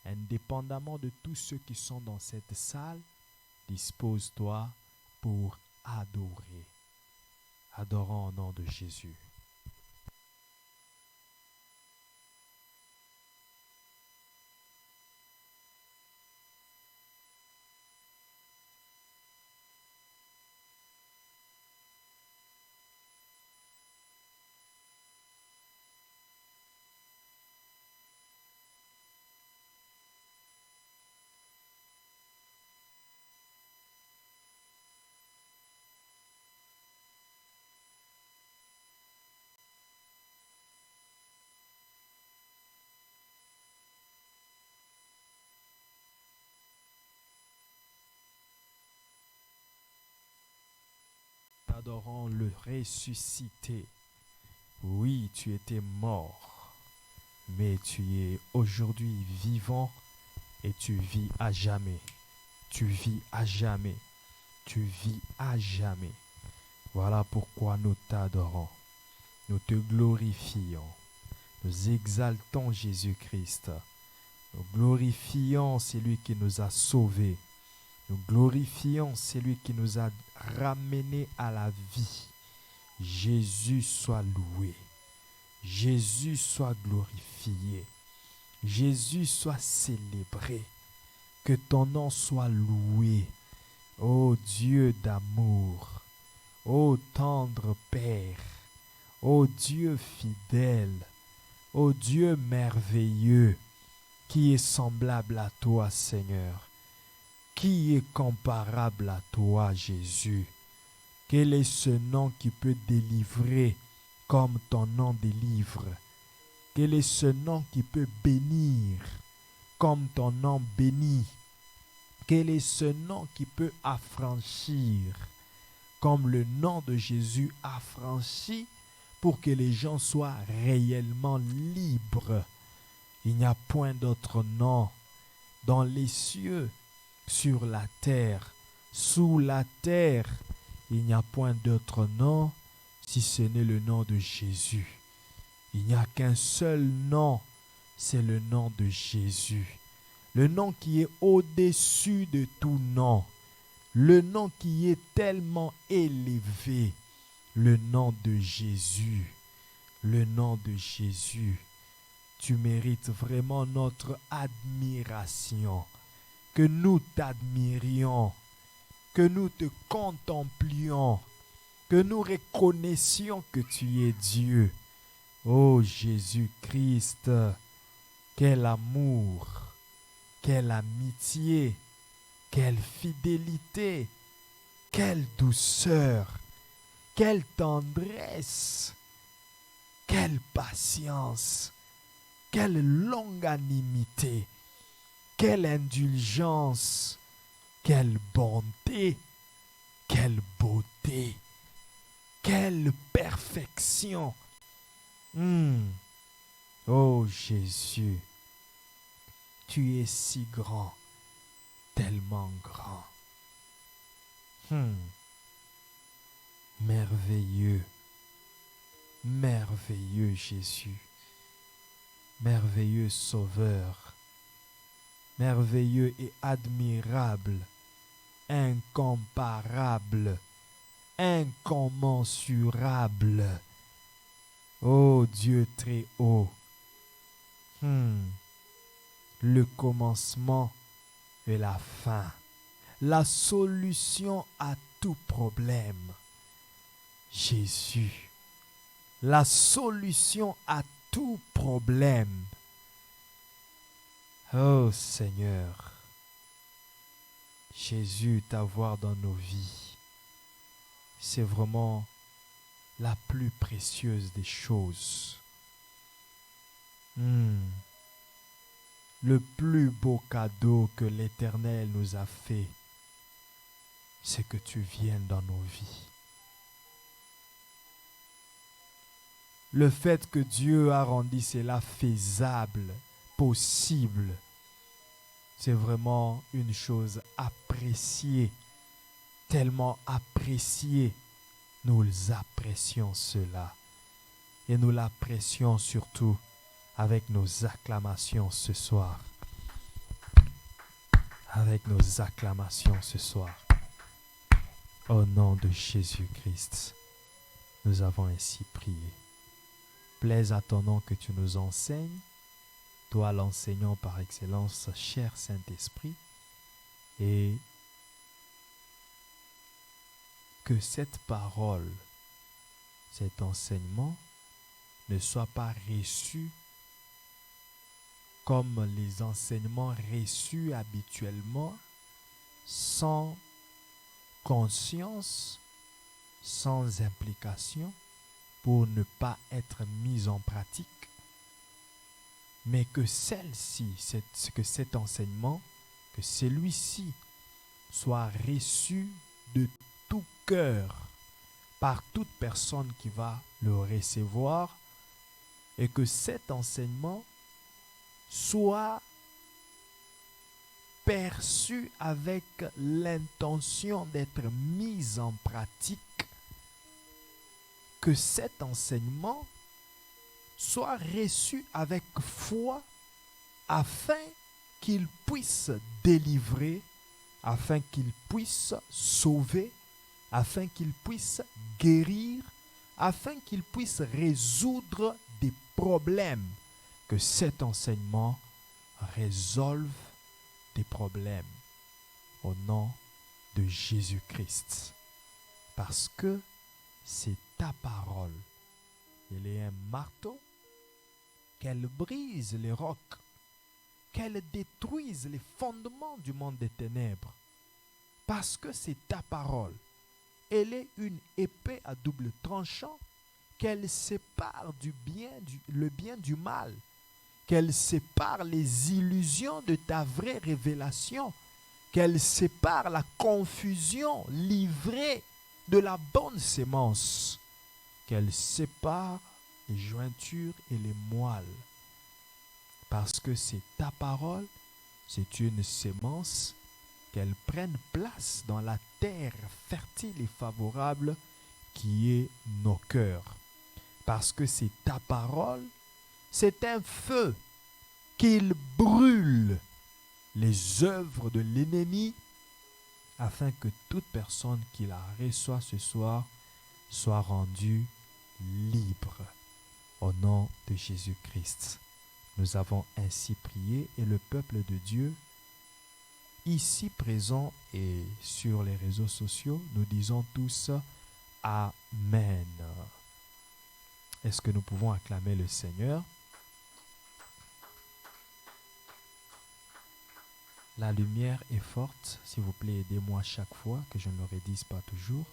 Indépendamment de tous ceux qui sont dans cette salle, dispose-toi pour adorer. Adorons au nom de Jésus. Adorons le ressuscité. Oui, tu étais mort, mais tu es aujourd'hui vivant et tu vis à jamais. Tu vis à jamais. Tu vis à jamais. Voilà pourquoi nous t'adorons. Nous te glorifions. Nous exaltons Jésus-Christ. Nous glorifions celui qui nous a sauvés. Nous glorifions celui qui nous a ramenés à la vie. Jésus soit loué. Jésus soit glorifié. Jésus soit célébré. Que ton nom soit loué. Ô Dieu d'amour. Ô tendre Père. Ô Dieu fidèle. Ô Dieu merveilleux. Qui est semblable à toi, Seigneur? Qui est comparable à toi, Jésus? Quel est ce nom qui peut délivrer comme ton nom délivre? Quel est ce nom qui peut bénir comme ton nom bénit? Quel est ce nom qui peut affranchir comme le nom de Jésus affranchit pour que les gens soient réellement libres? Il n'y a point d'autre nom dans les cieux, sur la terre, sous la terre. Il n'y a point d'autre nom si ce n'est le nom de Jésus. Il n'y a qu'un seul nom, c'est le nom de Jésus. Le nom qui est au-dessus de tout nom. Le nom qui est tellement élevé. Le nom de Jésus. Le nom de Jésus. Tu mérites vraiment notre admiration. Que nous t'admirions. Que nous te contemplions. Que nous reconnaissions que tu es Dieu. Ô Jésus-Christ, quel amour, quelle amitié, quelle fidélité, quelle douceur, quelle tendresse, quelle patience, quelle longanimité, quelle indulgence, quelle bonté, quelle beauté, quelle perfection. Oh Jésus, tu es si grand, tellement grand. Merveilleux, merveilleux Jésus, merveilleux Sauveur, merveilleux et admirable, incomparable, incommensurable. Ô Dieu très haut, le commencement et la fin, la solution à tout problème. Jésus, la solution à tout problème. Oh Seigneur, Jésus, t'avoir dans nos vies, c'est vraiment la plus précieuse des choses. Le plus beau cadeau que l'Éternel nous a fait, c'est que tu viennes dans nos vies. Le fait que Dieu a rendu cela faisable, possible, c'est vraiment une chose appréciée, tellement appréciée. Nous apprécions cela et nous l'apprécions surtout avec nos acclamations ce soir. avec nos acclamations ce soir. Au nom de Jésus-Christ, nous avons ainsi prié. Plaise à ton nom que tu nous enseignes, toi l'enseignant par excellence, cher Saint-Esprit, et que cette parole, cet enseignement ne soit pas reçu comme les enseignements reçus habituellement, sans conscience, sans implication, pour ne pas être mis en pratique, mais que que cet enseignement, que celui-ci soit reçu de tout cœur par toute personne qui va le recevoir, et que cet enseignement soit perçu avec l'intention d'être mis en pratique, que cet enseignement soit reçu avec foi afin qu'il puisse délivrer, afin qu'il puisse sauver, afin qu'il puisse guérir, afin qu'il puisse résoudre des problèmes, que cet enseignement résolve des problèmes au nom de Jésus-Christ. Parce que c'est ta parole. Elle est un marteau, qu'elle brise les rocs, qu'elle détruise les fondements du monde des ténèbres. Parce que c'est ta parole. Elle est une épée à double tranchant, qu'elle sépare le bien du mal, qu'elle sépare les illusions de ta vraie révélation, qu'elle sépare la confusion livrée de la bonne sémence, qu'elle sépare les jointures et les moelles. Parce que c'est ta parole, c'est une sémence, qu'elle prenne place dans la terre fertile et favorable qui est nos cœurs. Parce que c'est ta parole, c'est un feu qu'il brûle les œuvres de l'ennemi, afin que toute personne qui la reçoit ce soir soit rendue libre. Au nom de Jésus-Christ, nous avons ainsi prié, et le peuple de Dieu, ici présent et sur les réseaux sociaux, nous disons tous Amen. Est-ce que nous pouvons acclamer le Seigneur? La lumière est forte. S'il vous plaît, aidez-moi chaque fois, que je ne le redise pas toujours.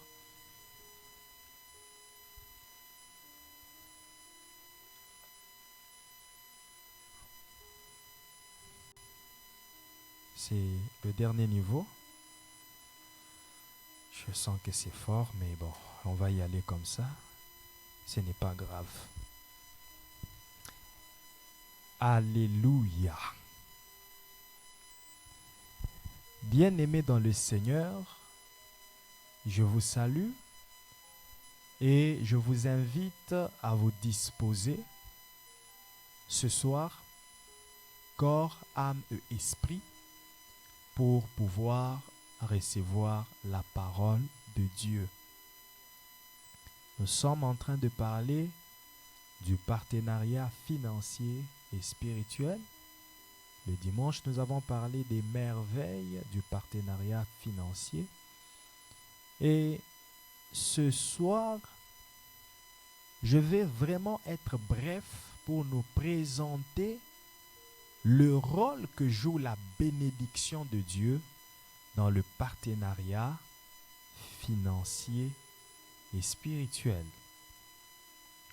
C'est le dernier niveau. Je sens que c'est fort, mais bon, on va y aller comme ça. Ce n'est pas grave. Alléluia. Bien-aimés dans le Seigneur, je vous salue et je vous invite à vous disposer ce soir, corps, âme et esprit, pour pouvoir recevoir la parole de Dieu. Nous sommes en train de parler du partenariat financier et spirituel. Le dimanche, nous avons parlé des merveilles du partenariat financier. Et ce soir, je vais vraiment être bref pour nous présenter le rôle que joue la bénédiction de Dieu dans le partenariat financier et spirituel.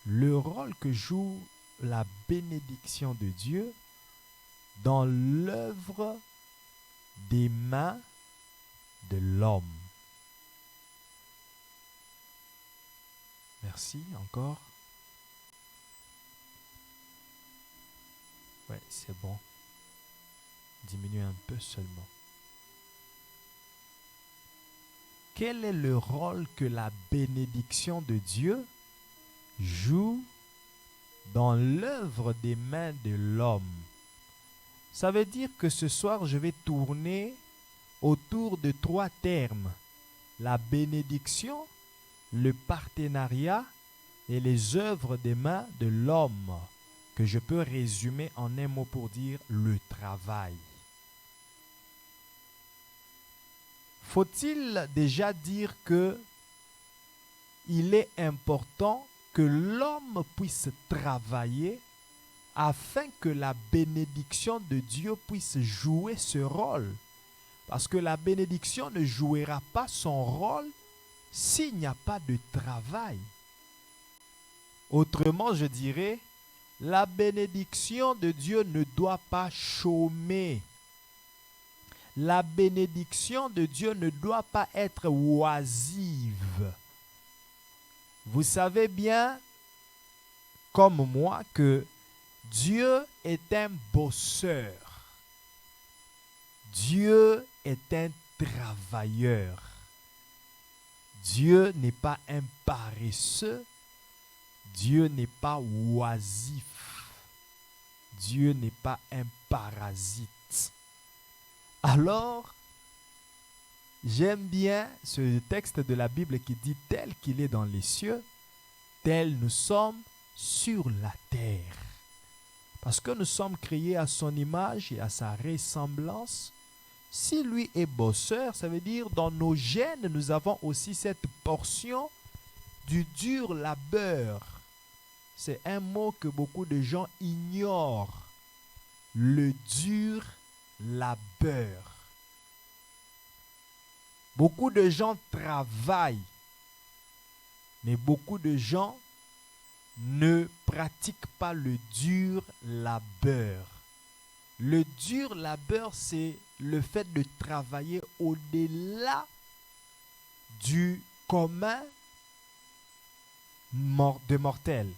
Le rôle que joue la bénédiction de Dieu dans l'œuvre des mains de l'homme. Merci encore. Ouais, c'est bon. Diminue un peu seulement. Quel est le rôle que la bénédiction de Dieu joue dans l'œuvre des mains de l'homme? Ça veut dire que ce soir, je vais tourner autour de 3 termes: la bénédiction, le partenariat et les œuvres des mains de l'homme, que je peux résumer en un mot pour dire le travail. Faut-il déjà dire que il est important que l'homme puisse travailler afin que la bénédiction de Dieu puisse jouer ce rôle? Parce que la bénédiction ne jouera pas son rôle s'il n'y a pas de travail. Autrement, je dirais, la bénédiction de Dieu ne doit pas chômer. La bénédiction de Dieu ne doit pas être oisive. Vous savez bien, comme moi, que Dieu est un bosseur. Dieu est un travailleur. Dieu n'est pas un paresseux. Dieu n'est pas oisif. Dieu n'est pas un parasite. Alors, j'aime bien ce texte de la Bible qui dit: tel qu'il est dans les cieux, tel nous sommes sur la terre. Parce que nous sommes créés à son image et à sa ressemblance. Si lui est bosseur, ça veut dire dans nos gènes, nous avons aussi cette portion du dur labeur. C'est un mot que beaucoup de gens ignorent. Le dur labeur. Beaucoup de gens travaillent, mais beaucoup de gens ne pratiquent pas le dur labeur. Le dur labeur, c'est le fait de travailler au-delà du commun de mortels.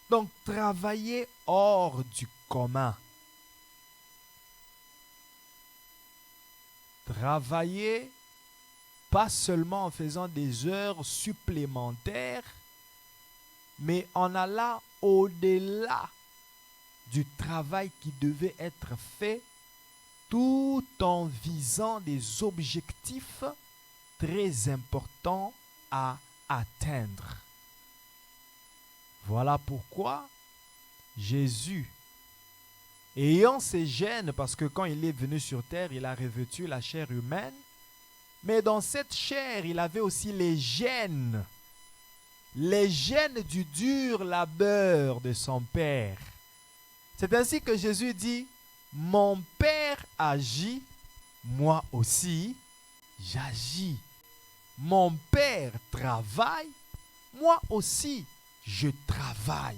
Donc, travailler hors du commun. Travailler pas seulement en faisant des heures supplémentaires, mais en allant au-delà du travail qui devait être fait, tout en visant des objectifs très importants à atteindre. Voilà pourquoi Jésus, ayant ces gènes, parce que quand il est venu sur terre, il a revêtu la chair humaine, mais dans cette chair, il avait aussi les gènes du dur labeur de son Père. C'est ainsi que Jésus dit: mon Père agit, moi aussi j'agis. Mon Père travaille, moi aussi je travaille.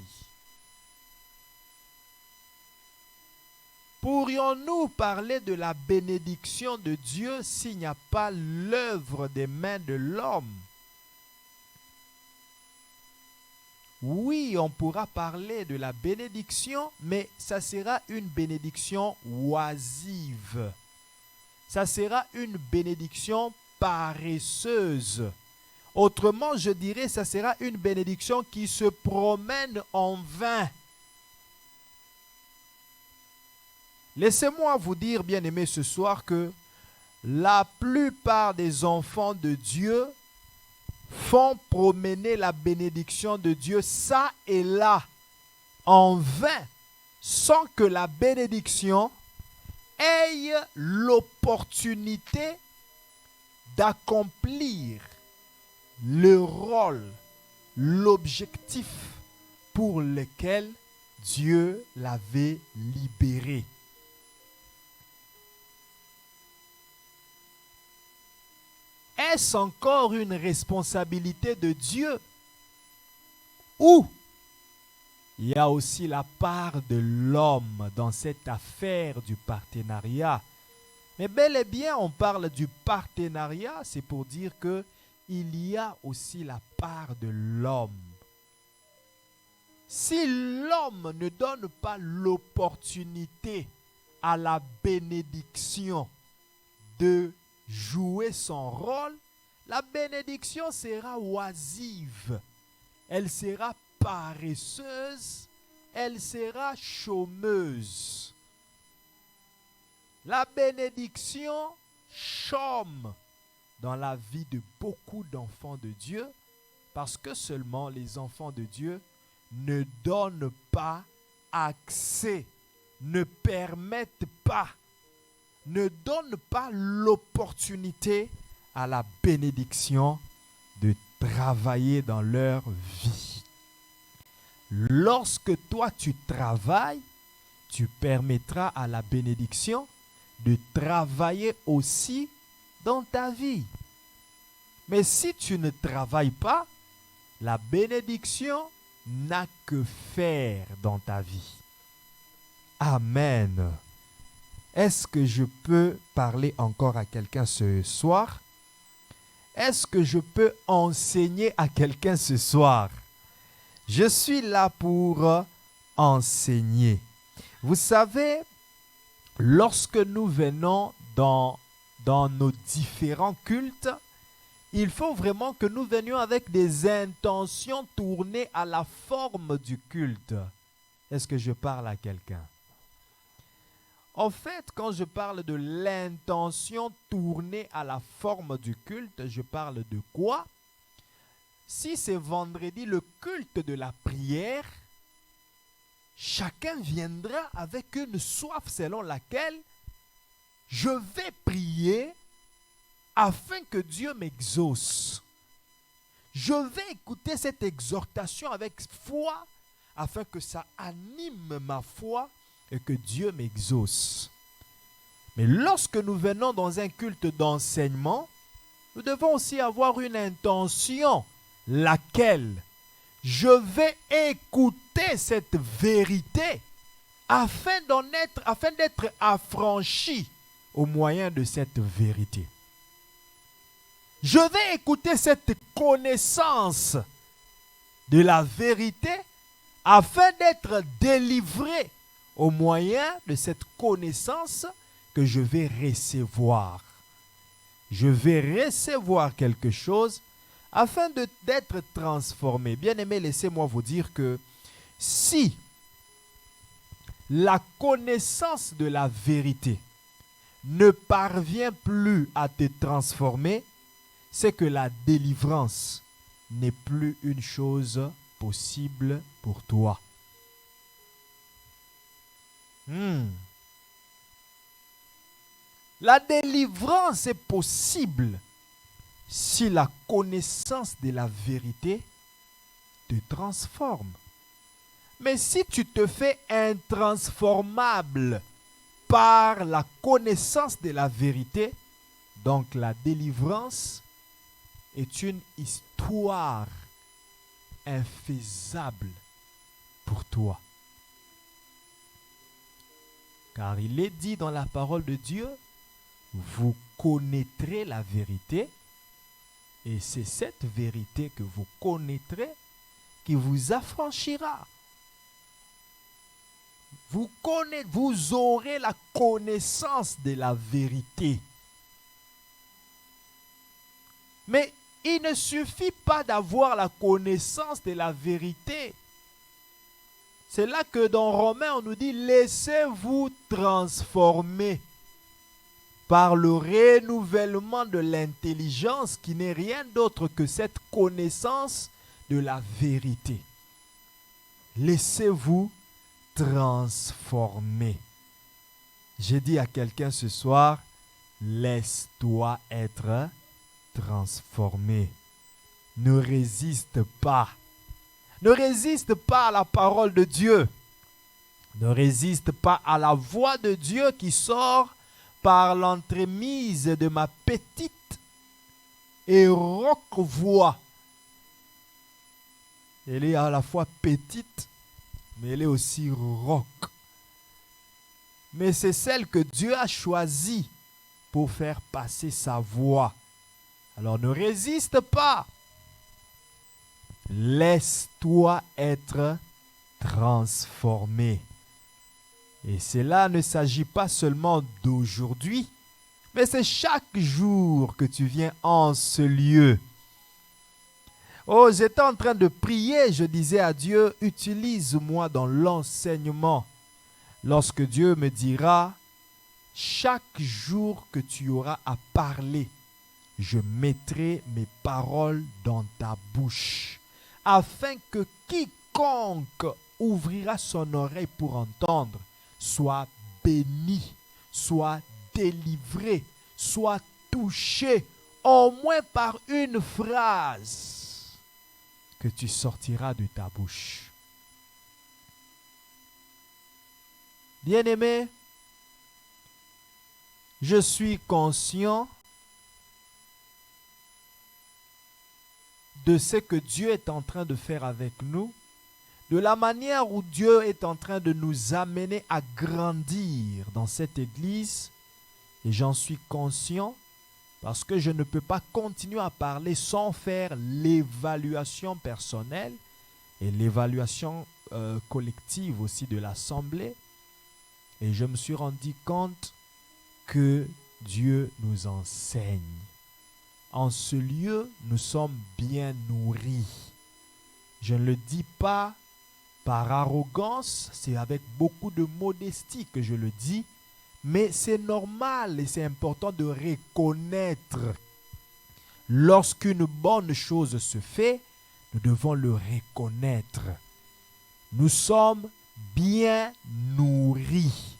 Pourrions-nous parler de la bénédiction de Dieu s'il n'y a pas l'œuvre des mains de l'homme? Oui, on pourra parler de la bénédiction, mais ça sera une bénédiction oisive. Ça sera une bénédiction paresseuse. Autrement, je dirais, ça sera une bénédiction qui se promène en vain. Laissez-moi vous dire, bien-aimés, ce soir que la plupart des enfants de Dieu font promener la bénédiction de Dieu ça et là, en vain, sans que la bénédiction ait l'opportunité d'accomplir le rôle, l'objectif pour lequel Dieu l'avait libéré. Est-ce encore une responsabilité de Dieu? Ou il y a aussi la part de l'homme dans cette affaire du partenariat? Mais bel et bien, on parle du partenariat, c'est pour dire que il y a aussi la part de l'homme. Si l'homme ne donne pas l'opportunité à la bénédiction de jouer son rôle, la bénédiction sera oisive, elle sera paresseuse, elle sera chômeuse. La bénédiction chôme dans la vie de beaucoup d'enfants de Dieu parce que seulement les enfants de Dieu ne donnent pas accès, ne permettent pas, ne donnent pas l'opportunité à la bénédiction de travailler dans leur vie. Lorsque toi tu travailles, tu permettras à la bénédiction de travailler aussi dans ta vie. Mais si tu ne travailles pas, la bénédiction n'a que faire dans ta vie. Amen. Est-ce que je peux parler encore à quelqu'un ce soir? Est-ce que je peux enseigner à quelqu'un ce soir? Je suis là pour enseigner. Vous savez, lorsque nous venons dans nos différents cultes, il faut vraiment que nous venions avec des intentions tournées à la forme du culte. Est-ce que je parle à quelqu'un? En fait, quand je parle de l'intention tournée à la forme du culte, je parle de quoi? Si c'est vendredi, le culte de la prière, chacun viendra avec une soif selon laquelle je vais prier afin que Dieu m'exauce. Je vais écouter cette exhortation avec foi afin que ça anime ma foi et que Dieu m'exauce. Mais lorsque nous venons dans un culte d'enseignement, nous devons aussi avoir une intention, laquelle je vais écouter cette vérité afin d'être affranchi au moyen de cette vérité. Je vais écouter cette connaissance de la vérité afin d'être délivré au moyen de cette connaissance que je vais recevoir. Je vais recevoir quelque chose afin d'être transformé. Bien-aimés, laissez-moi vous dire que si la connaissance de la vérité ne parvient plus à te transformer, c'est que la délivrance n'est plus une chose possible pour toi. La délivrance est possible si la connaissance de la vérité te transforme. Mais si tu te fais intransformable par la connaissance de la vérité, donc la délivrance est une histoire infaisable pour toi. Car il est dit dans la parole de Dieu, vous connaîtrez la vérité, et c'est cette vérité que vous connaîtrez qui vous affranchira. Vous aurez la connaissance de la vérité. Mais il ne suffit pas d'avoir la connaissance de la vérité. C'est là que dans Romains, on nous dit, laissez-vous transformer par le renouvellement de l'intelligence qui n'est rien d'autre que cette connaissance de la vérité. Laissez-vous transformer. J'ai dit à quelqu'un ce soir, laisse-toi être transformé. Ne résiste pas. Ne résiste pas à la parole de Dieu. Ne résiste pas à la voix de Dieu qui sort par l'entremise de ma petite et rauque voix. Elle est à la fois petite, mais elle est aussi rauque. Mais c'est celle que Dieu a choisie pour faire passer sa voix. Alors ne résiste pas. Laisse-toi être transformé. Et cela ne s'agit pas seulement d'aujourd'hui, mais c'est chaque jour que tu viens en ce lieu. Oh, j'étais en train de prier, je disais à Dieu, utilise-moi dans l'enseignement. Lorsque Dieu me dira, chaque jour que tu auras à parler, je mettrai mes paroles dans ta bouche, afin que quiconque ouvrira son oreille pour entendre soit béni, soit délivré, soit touché, au moins par une phrase que tu sortiras de ta bouche. Bien-aimé, je suis conscient de ce que Dieu est en train de faire avec nous, de la manière où Dieu est en train de nous amener à grandir dans cette église. Et j'en suis conscient parce que je ne peux pas continuer à parler sans faire l'évaluation personnelle et l'évaluation collective aussi de l'assemblée. Et je me suis rendu compte que Dieu nous enseigne. En ce lieu, nous sommes bien nourris. Je ne le dis pas par arrogance, c'est avec beaucoup de modestie que je le dis, mais c'est normal et c'est important de reconnaître. Lorsqu'une bonne chose se fait, nous devons le reconnaître. Nous sommes bien nourris.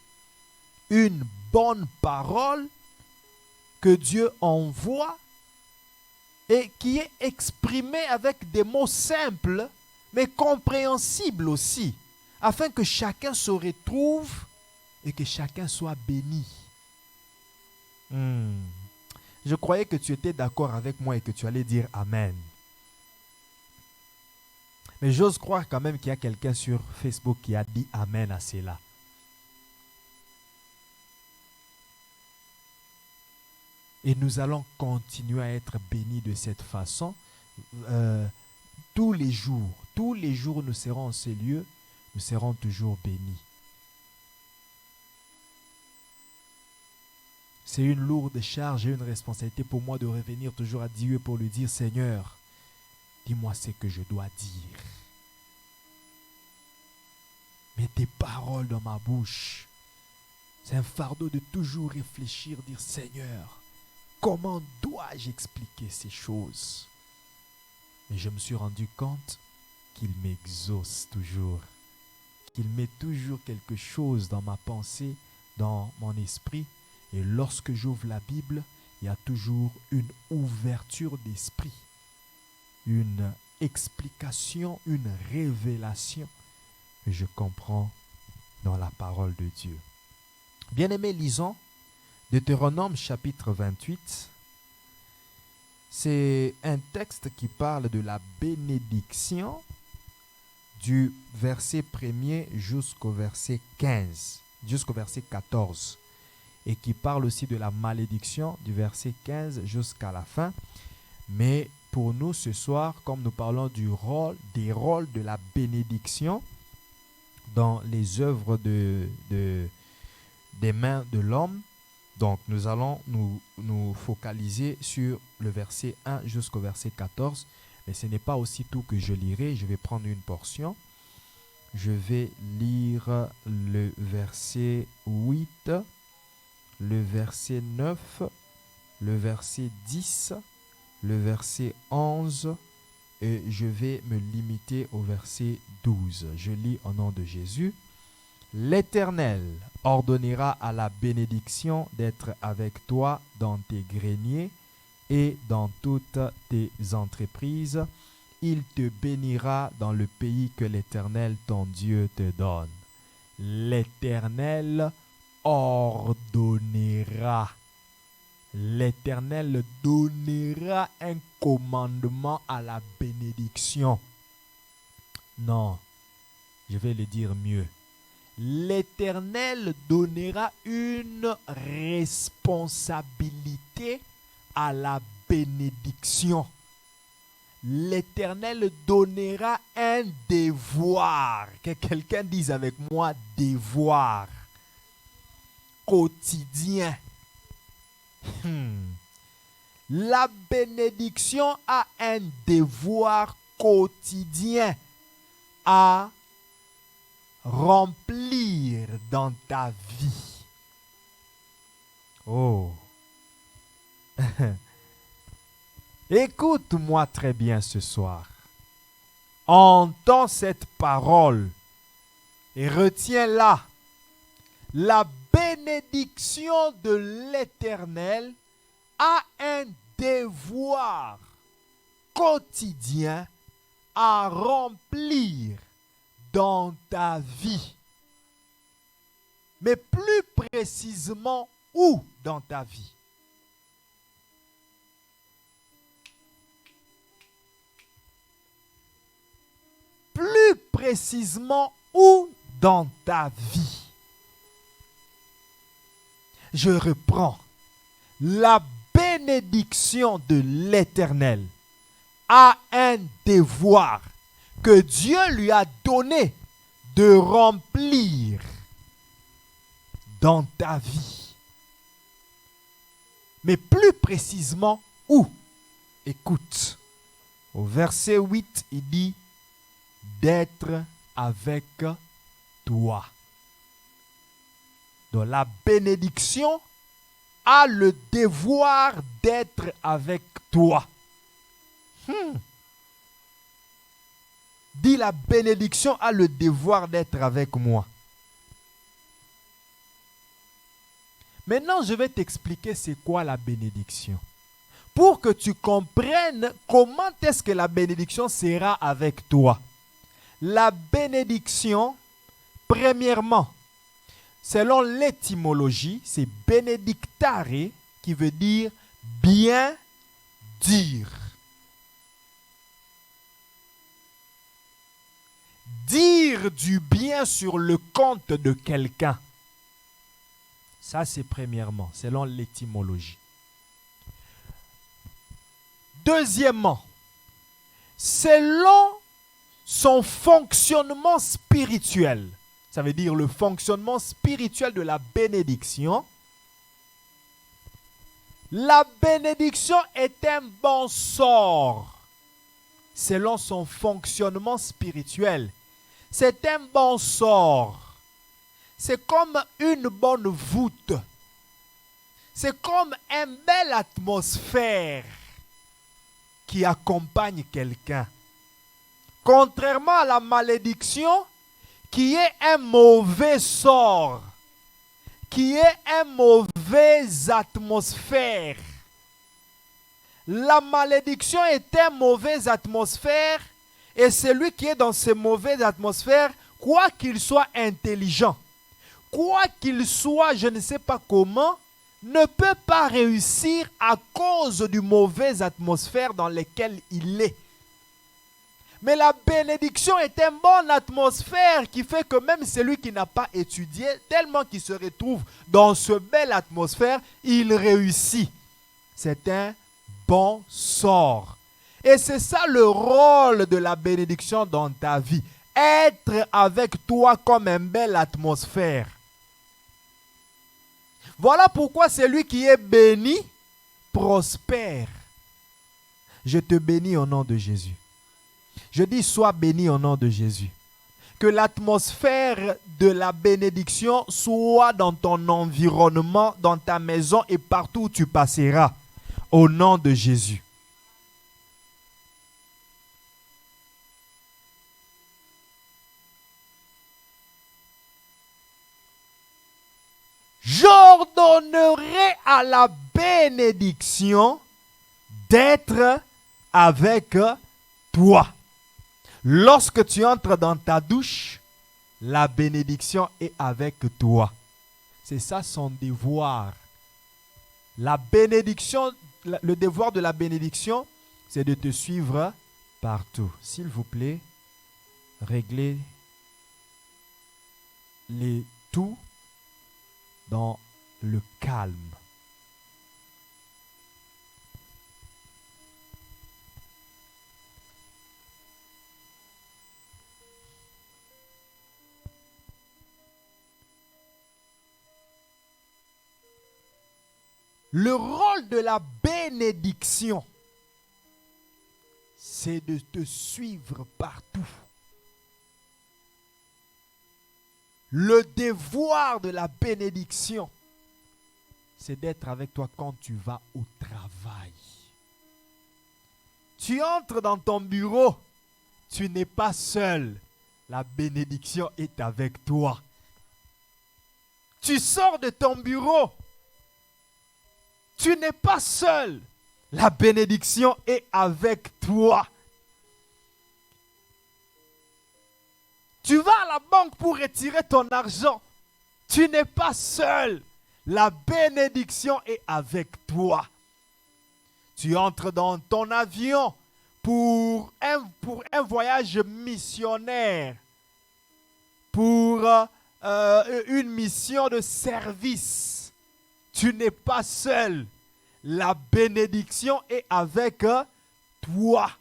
Une bonne parole que Dieu envoie et qui est exprimée avec des mots simples, mais compréhensibles aussi, afin que chacun se retrouve et que chacun soit béni. Je croyais que tu étais d'accord avec moi et que tu allais dire Amen. Mais j'ose croire quand même qu'il y a quelqu'un sur Facebook qui a dit Amen à cela. Et nous allons continuer à être bénis de cette façon. Tous les jours où nous serons en ces lieux, nous serons toujours bénis. C'est une lourde charge et une responsabilité pour moi de revenir toujours à Dieu pour lui dire, Seigneur, dis-moi ce que je dois dire. Mets tes paroles dans ma bouche. C'est un fardeau de toujours réfléchir, dire, Seigneur, comment dois-je expliquer ces choses? Et je me suis rendu compte qu'il m'exauce toujours, qu'il met toujours quelque chose dans ma pensée, dans mon esprit. Et lorsque j'ouvre la Bible, il y a toujours une ouverture d'esprit, une explication, une révélation que je comprends dans la parole de Dieu. Bien-aimés, lisons Deutéronome chapitre 28. C'est un texte qui parle de la bénédiction du verset 1er jusqu'au verset 15, jusqu'au verset 14. Et qui parle aussi de la malédiction du verset 15 jusqu'à la fin. Mais pour nous ce soir, comme nous parlons des rôles de la bénédiction dans les œuvres des mains de l'homme, donc nous allons nous focaliser sur le verset 1 jusqu'au verset 14. Mais ce n'est pas aussi tout que je lirai, je vais prendre une portion. Je vais lire le verset 8, le verset 9, le verset 10, le verset 11 et je vais me limiter au verset 12. Je lis au nom de Jésus. L'Éternel ordonnera à la bénédiction d'être avec toi dans tes greniers et dans toutes tes entreprises. Il te bénira dans le pays que l'Éternel ton Dieu te donne. L'Éternel ordonnera. L'Éternel donnera un commandement à la bénédiction. Non, je vais le dire mieux. L'Éternel donnera une responsabilité à la bénédiction. L'Éternel donnera un devoir. Que quelqu'un dise avec moi, devoir quotidien. La bénédiction a un devoir quotidien à remplir dans ta vie. Oh. Écoute-moi très bien ce soir. Entends cette parole et retiens-la. La bénédiction de l'Éternel a un devoir quotidien à remplir dans ta vie. Mais plus précisément, où dans ta vie? Plus précisément, où dans ta vie? Je reprends. La bénédiction de l'Éternel a un devoir que Dieu lui a donné de remplir dans ta vie. Mais plus précisément, où? Écoute. Au verset 8, il dit d'être avec toi. Donc la bénédiction a le devoir d'être avec toi. Dis, la bénédiction a le devoir d'être avec moi. Maintenant, je vais t'expliquer c'est quoi la bénédiction. Pour que tu comprennes comment est-ce que la bénédiction sera avec toi. La bénédiction, premièrement, selon l'étymologie, c'est benedictare qui veut dire bien dire. Dire du bien sur le compte de quelqu'un. Ça, c'est premièrement, selon l'étymologie. Deuxièmement, selon son fonctionnement spirituel, ça veut dire le fonctionnement spirituel de la bénédiction, la bénédiction est un bon sort selon son fonctionnement spirituel. C'est un bon sort. C'est comme une bonne voûte. C'est comme une belle atmosphère qui accompagne quelqu'un. Contrairement à la malédiction, qui est un mauvais sort, qui est une mauvaise atmosphère. La malédiction est une mauvaise atmosphère et celui qui est dans cette mauvaise atmosphère, quoi qu'il soit intelligent, quoi qu'il soit, je ne sais pas comment, ne peut pas réussir à cause du mauvaise atmosphère dans laquelle il est. Mais la bénédiction est une bonne atmosphère qui fait que même celui qui n'a pas étudié, tellement qu'il se retrouve dans cette belle atmosphère, il réussit. C'est un bon sort. Et c'est ça le rôle de la bénédiction dans ta vie. Être avec toi comme une belle atmosphère. Voilà pourquoi celui qui est béni prospère. Je te bénis au nom de Jésus. Je dis sois béni au nom de Jésus. Que l'atmosphère de la bénédiction soit dans ton environnement, dans ta maison et partout où tu passeras. Au nom de Jésus. J'ordonnerai à la bénédiction d'être avec toi. Lorsque tu entres dans ta douche, la bénédiction est avec toi. C'est ça son devoir. La bénédiction, le devoir de la bénédiction, c'est de te suivre partout. S'il vous plaît, réglez les tout dans le calme. Le rôle de la bénédiction, c'est de te suivre partout. Le devoir de la bénédiction, c'est d'être avec toi quand tu vas au travail. Tu entres dans ton bureau, tu n'es pas seul. La bénédiction est avec toi. Tu sors de ton bureau, tu n'es pas seul. La bénédiction est avec toi. Tu vas à la banque pour retirer ton argent. Tu n'es pas seul. La bénédiction est avec toi. Tu entres dans ton avion pour un voyage missionnaire, pour une mission de service. Tu n'es pas seul. La bénédiction est avec toi.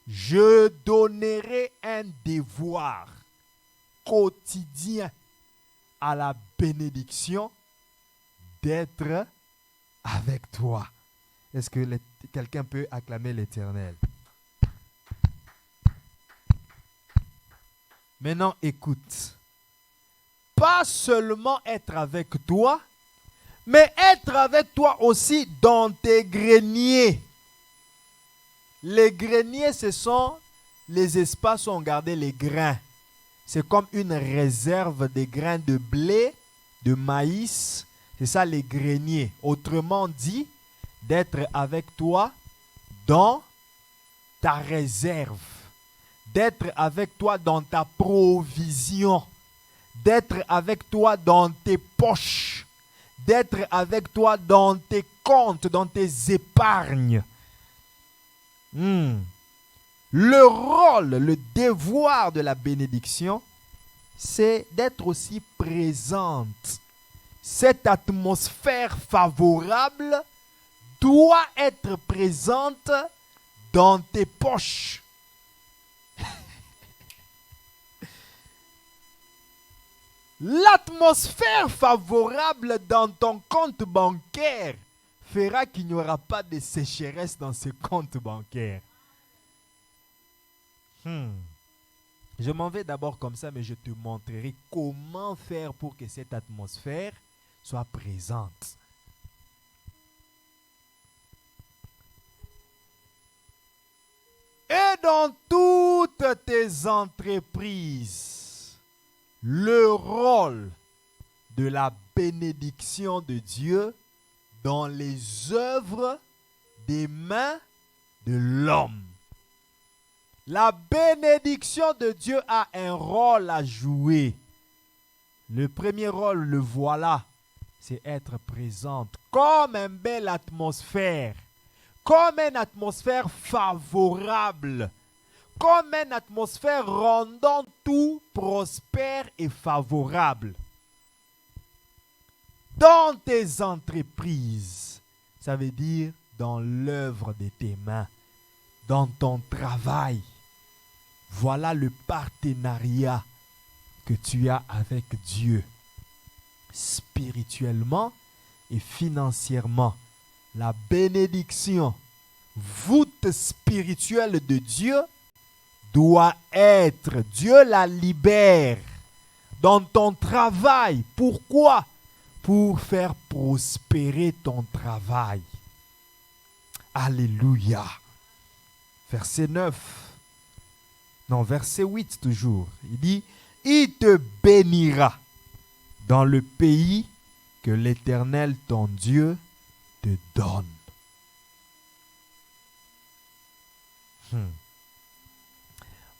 Je donnerai un devoir quotidien à la bénédiction d'être avec toi. Est-ce que quelqu'un peut acclamer l'Éternel? Maintenant, écoute. Pas seulement être avec toi, mais être avec toi aussi dans tes greniers. Les greniers, ce sont les espaces où on gardait les grains. C'est comme une réserve de grains de blé, de maïs. C'est ça les greniers. Autrement dit, d'être avec toi dans ta réserve. D'être avec toi dans ta provision. D'être avec toi dans tes poches. D'être avec toi dans tes comptes, dans tes épargnes. Le rôle, le devoir de la bénédiction, c'est d'être aussi présente. Cette atmosphère favorable doit être présente dans tes poches. L'atmosphère favorable dans ton compte bancaire fera qu'il n'y aura pas de sécheresse dans ce compte bancaire. Je m'en vais d'abord comme ça, mais je te montrerai comment faire pour que cette atmosphère soit présente. Et dans toutes tes entreprises, le rôle de la bénédiction de Dieu dans les œuvres des mains de l'homme. La bénédiction de Dieu a un rôle à jouer. Le premier rôle, le voilà, c'est être présente comme une belle atmosphère, comme une atmosphère favorable, comme une atmosphère rendant tout prospère et favorable. Dans tes entreprises, ça veut dire dans l'œuvre de tes mains, dans ton travail. Voilà le partenariat que tu as avec Dieu. Spirituellement et financièrement, la bénédiction, voûte spirituelle de Dieu, doit être, Dieu la libère dans ton travail. Pourquoi? Pour faire prospérer ton travail. Alléluia. Verset 9. Non, verset 8 toujours. Il dit, il te bénira dans le pays que l'Éternel, ton Dieu, te donne.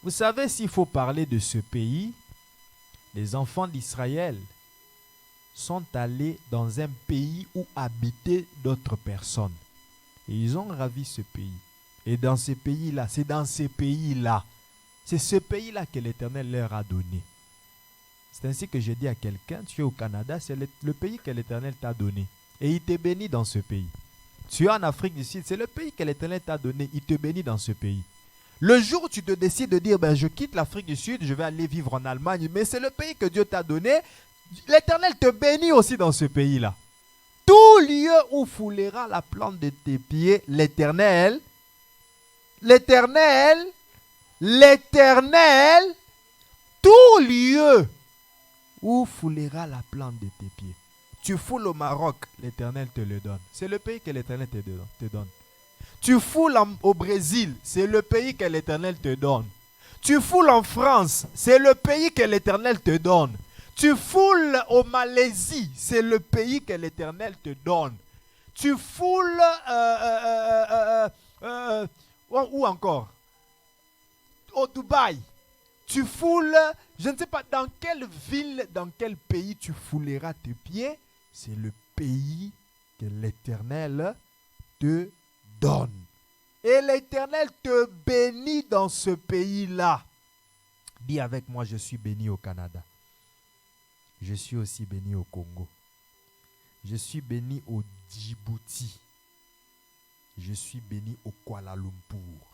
Vous savez, s'il faut parler de ce pays, les enfants d'Israël sont allés dans un pays où habitaient d'autres personnes. Et ils ont ravi ce pays. Et dans ce pays-là, c'est dans ce pays-là, c'est ce pays-là que l'Éternel leur a donné. C'est ainsi que je dis à quelqu'un, tu es au Canada, c'est le pays que l'Éternel t'a donné. Et il te bénit dans ce pays. Tu es en Afrique du Sud, c'est le pays que l'Éternel t'a donné, il te bénit dans ce pays. Le jour où tu te décides de dire, je quitte l'Afrique du Sud, je vais aller vivre en Allemagne, mais c'est le pays que Dieu t'a donné, l'Éternel te bénit aussi dans ce pays-là. Tout lieu où foulera la plante de tes pieds, l'Éternel, tout lieu où foulera la plante de tes pieds. Tu foules au Maroc, l'Éternel te le donne. C'est le pays que l'Éternel te donne. Tu foules au Brésil, c'est le pays que l'Éternel te donne. Tu foules en France, c'est le pays que l'Éternel te donne. Tu foules au Malaisie, c'est le pays que l'Éternel te donne. Tu foules où encore? Au Dubaï. Tu foules, je ne sais pas dans quelle ville, dans quel pays tu fouleras tes pieds. C'est le pays que l'Éternel te donne. Et l'Éternel te bénit dans ce pays-là. Dis avec moi, je suis béni au Canada. Je suis aussi béni au Congo. Je suis béni au Djibouti. Je suis béni au Kuala Lumpur.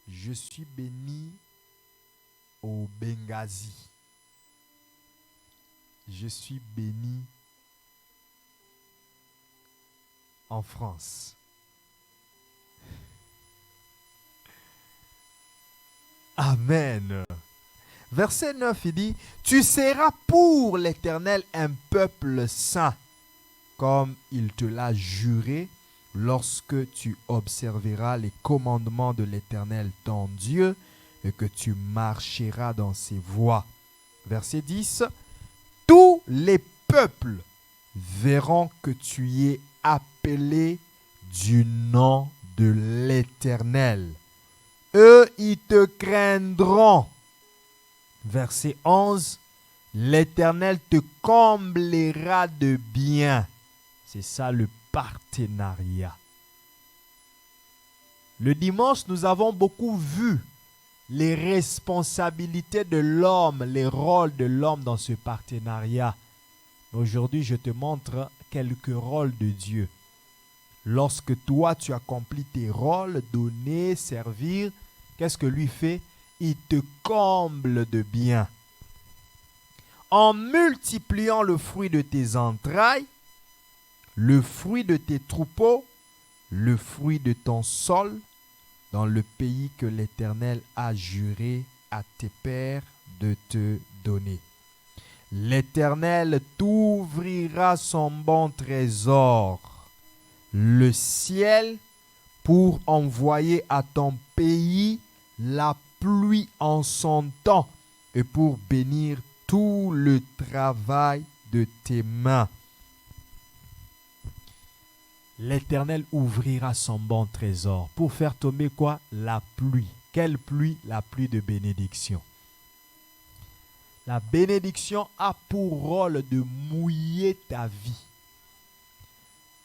Je suis béni au Benghazi. Je suis béni en France. Amen. Verset 9, il dit, tu seras pour l'Éternel un peuple saint, comme il te l'a juré, lorsque tu observeras les commandements de l'Éternel ton Dieu, et que tu marcheras dans ses voies. Verset 10, tous les peuples verront que tu es appelé du nom de l'Éternel. Eux, ils te craindront. Verset 11, l'Éternel te comblera de bien. C'est ça le partenariat. Le dimanche, nous avons beaucoup vu les responsabilités de l'homme, les rôles de l'homme dans ce partenariat. Aujourd'hui, je te montre quelques rôles de Dieu. Lorsque toi, tu accomplis tes rôles, donner, servir, qu'est-ce que lui fait? Il te comble de bien. En multipliant le fruit de tes entrailles, le fruit de tes troupeaux, le fruit de ton sol, dans le pays que l'Éternel a juré à tes pères de te donner. L'Éternel t'ouvrira son bon trésor, le ciel, pour envoyer à ton pays la pluie en son temps et pour bénir tout le travail de tes mains. L'Éternel ouvrira son bon trésor pour faire tomber quoi? La pluie. Quelle pluie? La pluie de bénédiction. La bénédiction a pour rôle de mouiller ta vie.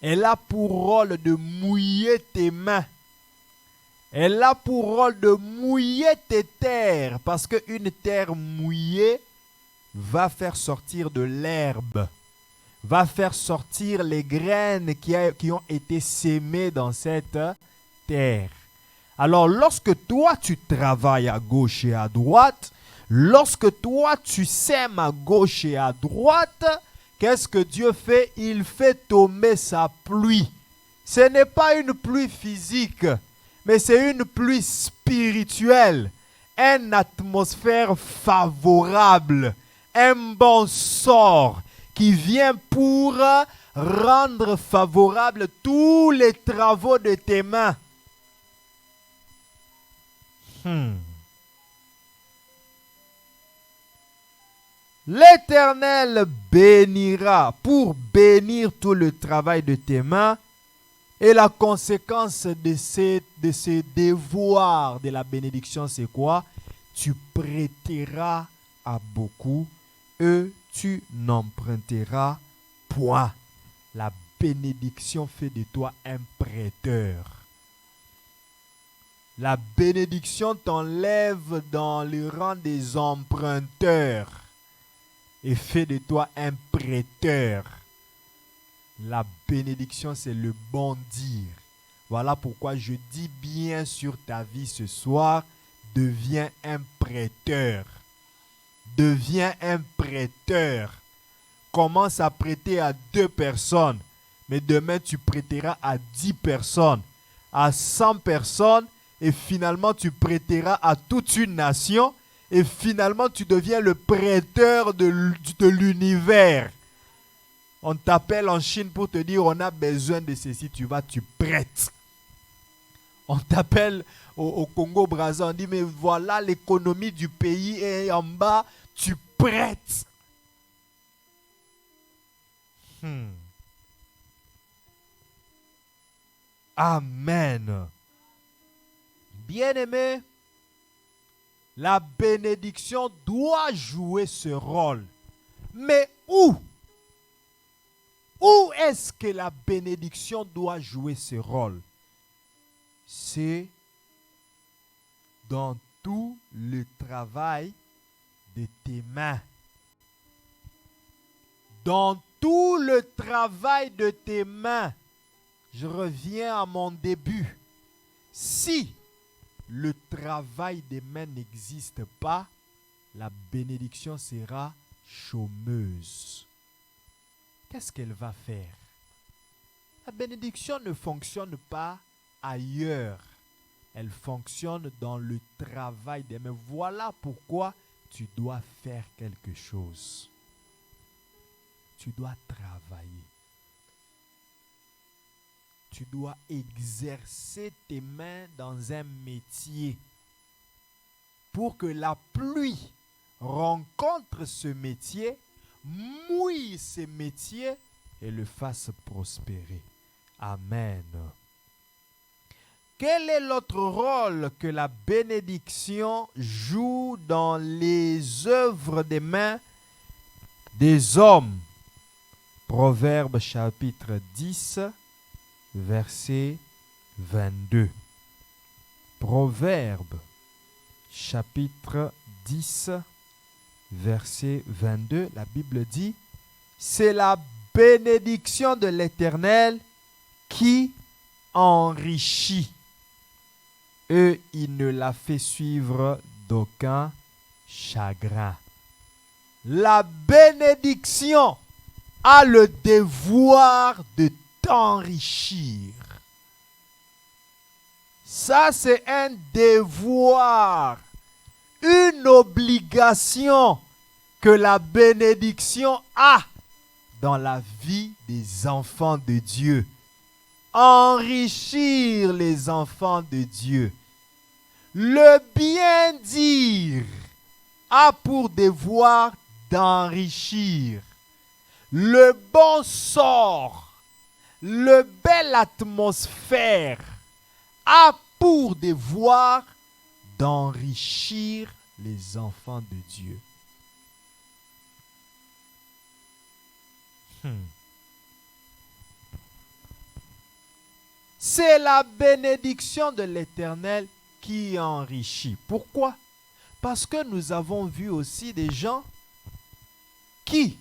Elle a pour rôle de mouiller tes mains. Elle a pour rôle de mouiller tes terres, parce qu'une terre mouillée va faire sortir de l'herbe, va faire sortir les graines qui ont été sémées dans cette terre. Alors lorsque toi tu travailles à gauche et à droite, lorsque toi tu sèmes à gauche et à droite, qu'est-ce que Dieu fait? Il fait tomber sa pluie. Ce n'est pas une pluie physique, mais c'est une pluie spirituelle, une atmosphère favorable, un bon sort qui vient pour rendre favorable tous les travaux de tes mains. L'Éternel bénira pour bénir tout le travail de tes mains. Et la conséquence de ces devoirs de la bénédiction, c'est quoi? Tu prêteras à beaucoup et tu n'emprunteras point. La bénédiction fait de toi un prêteur. La bénédiction t'enlève dans le rang des emprunteurs et fait de toi un prêteur. La bénédiction, c'est le bon dire. Voilà pourquoi je dis bien sur ta vie ce soir, deviens un prêteur. Deviens un prêteur. Commence à prêter à 2 personnes, mais demain tu prêteras à 10 personnes, à 100 personnes, et finalement tu prêteras à toute une nation, et finalement tu deviens le prêteur de l'univers. On t'appelle en Chine pour te dire on a besoin de ceci, tu vas, tu prêtes. On t'appelle au Congo-Brazza, on dit mais voilà l'économie du pays est en bas, tu prêtes. Amen. Bien-aimé, la bénédiction doit jouer ce rôle. Mais où? Où est-ce que la bénédiction doit jouer ce rôle? C'est dans tout le travail de tes mains. Dans tout le travail de tes mains. Je reviens à mon début. Si le travail des mains n'existe pas, la bénédiction sera chômeuse. Qu'est-ce qu'elle va faire? La bénédiction ne fonctionne pas ailleurs. Elle fonctionne dans le travail des mains. Voilà pourquoi tu dois faire quelque chose. Tu dois travailler. Tu dois exercer tes mains dans un métier pour que la pluie rencontre ce métier, mouille ce métier et le fasse prospérer. Amen. Quel est l'autre rôle que la bénédiction joue dans les œuvres des mains des hommes? Proverbe chapitre 10, verset 22. Proverbe chapitre 10, verset 22. La Bible dit, c'est la bénédiction de l'Éternel qui enrichit. Et il ne la fait suivre d'aucun chagrin. La bénédiction a le devoir de t'enrichir. Ça, c'est un devoir, une obligation que la bénédiction a dans la vie des enfants de Dieu. Enrichir les enfants de Dieu. Le bien dire a pour devoir d'enrichir. Le bon sort, le belle atmosphère a pour devoir d'enrichir les enfants de Dieu. C'est la bénédiction de l'Éternel qui enrichit. Pourquoi? Parce que nous avons vu aussi des gens qui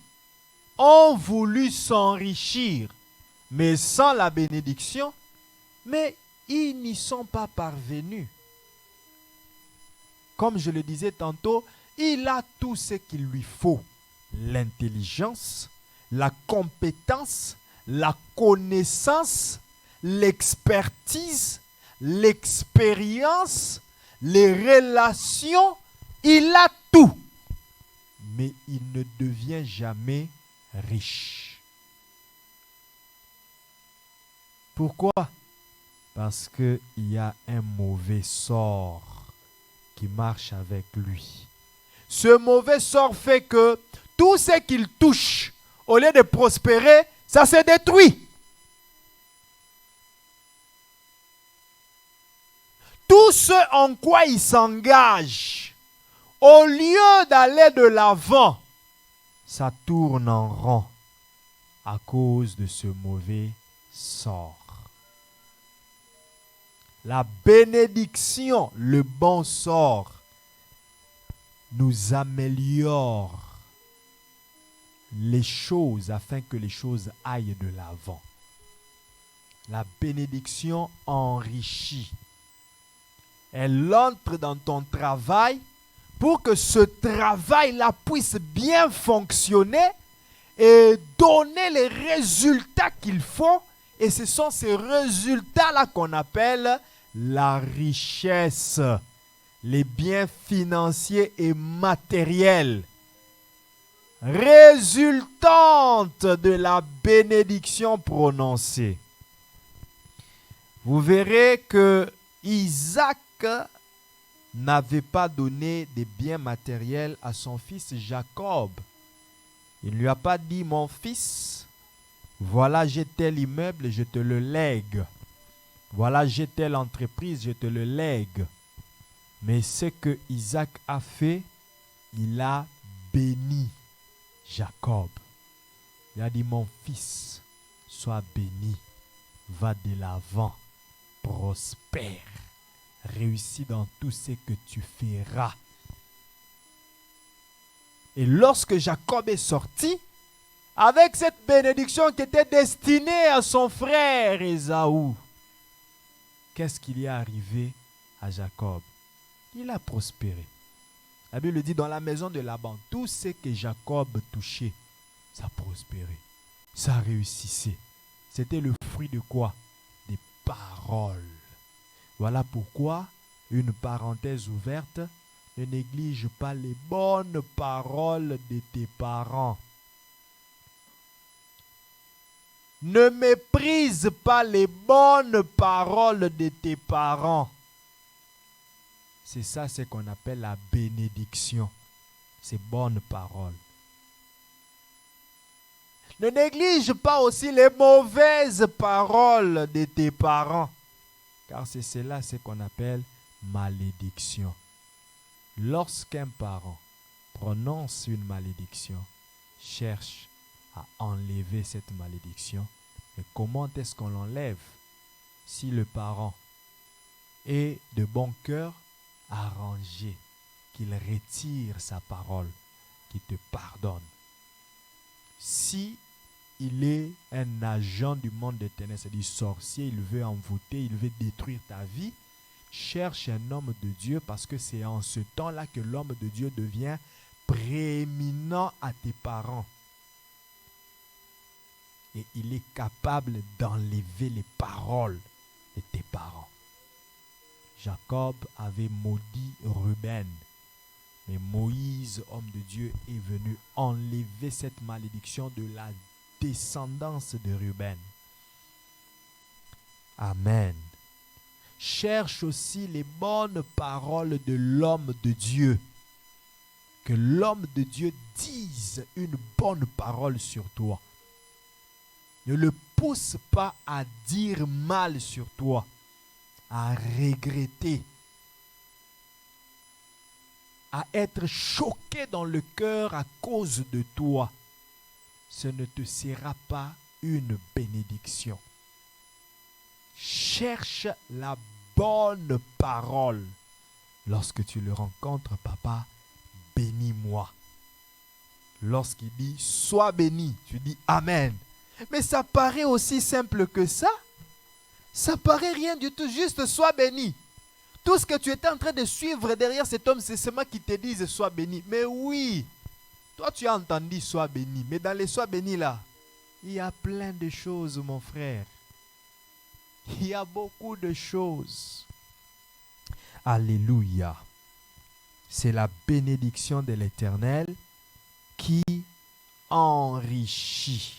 ont voulu s'enrichir, mais sans la bénédiction, mais ils n'y sont pas parvenus. Comme je le disais tantôt, il a tout ce qu'il lui faut. L'intelligence, la compétence, la connaissance, l'expertise, l'expérience, les relations, il a tout. Mais il ne devient jamais riche. Pourquoi? Parce qu'il y a un mauvais sort qui marche avec lui. Ce mauvais sort fait que tout ce qu'il touche, au lieu de prospérer, ça se détruit. Tout ce en quoi il s'engage, au lieu d'aller de l'avant, ça tourne en rond à cause de ce mauvais sort. La bénédiction, le bon sort, nous améliore les choses afin que les choses aillent de l'avant. La bénédiction enrichit. Elle entre dans ton travail pour que ce travail-là puisse bien fonctionner et donner les résultats qu'il faut. Et ce sont ces résultats-là qu'on appelle la richesse, les biens financiers et matériels. résultante de la bénédiction prononcée. Vous verrez que Isaac n'avait pas donné des biens matériels à son fils Jacob. Il ne lui a pas dit, mon fils, voilà j'ai tel immeuble, je te le lègue. Voilà j'ai telle entreprise, je te le lègue. Mais ce que Isaac a fait, il a béni Jacob. Il a dit, mon fils, sois béni, va de l'avant, prospère, réussis dans tout ce que tu feras. Et lorsque Jacob est sorti, avec cette bénédiction qui était destinée à son frère Ésaü, qu'est-ce qui lui est arrivé à Jacob? Il a prospéré. La Bible dit, dans la maison de Laban, tout ce que Jacob touchait, ça prospérait, ça réussissait. C'était le fruit de quoi? Des paroles. Voilà pourquoi, une parenthèse ouverte, ne néglige pas les bonnes paroles de tes parents. Ne méprise pas les bonnes paroles de tes parents. C'est ça ce qu'on appelle la bénédiction. Ces bonnes paroles. Ne néglige pas aussi les mauvaises paroles de tes parents. Car c'est cela ce qu'on appelle malédiction. Lorsqu'un parent prononce une malédiction, cherche à enlever cette malédiction. Mais comment est-ce qu'on l'enlève? Si le parent est de bon cœur, arrangé, qu'il retire sa parole, qu'il te pardonne. Si il est un agent du monde des ténèbres, c'est-à-dire sorcier, il veut envoûter, il veut détruire ta vie, cherche un homme de Dieu, parce que c'est en ce temps-là que l'homme de Dieu devient prééminent à tes parents. Et il est capable d'enlever les paroles de tes parents. Jacob avait maudit Ruben. Mais Moïse, homme de Dieu, est venu enlever cette malédiction de la descendance de Ruben. Amen. Cherche aussi les bonnes paroles de l'homme de Dieu. Que l'homme de Dieu dise une bonne parole sur toi. Ne le pousse pas à dire mal sur toi, à regretter, à être choqué dans le cœur à cause de toi. Ce ne te sera pas une bénédiction. Cherche la bonne parole. Lorsque tu le rencontres, papa, bénis-moi. Lorsqu'il dit, sois béni, tu dis Amen. Mais ça paraît aussi simple que ça. Ça paraît rien du tout, juste sois béni. Tout ce que tu étais en train de suivre derrière cet homme, c'est seulement qui te dise sois béni. Mais oui, toi tu as entendu sois béni. Mais dans les sois bénis là, il y a plein de choses, mon frère. Il y a beaucoup de choses. Alléluia. C'est la bénédiction de l'Éternel qui enrichit.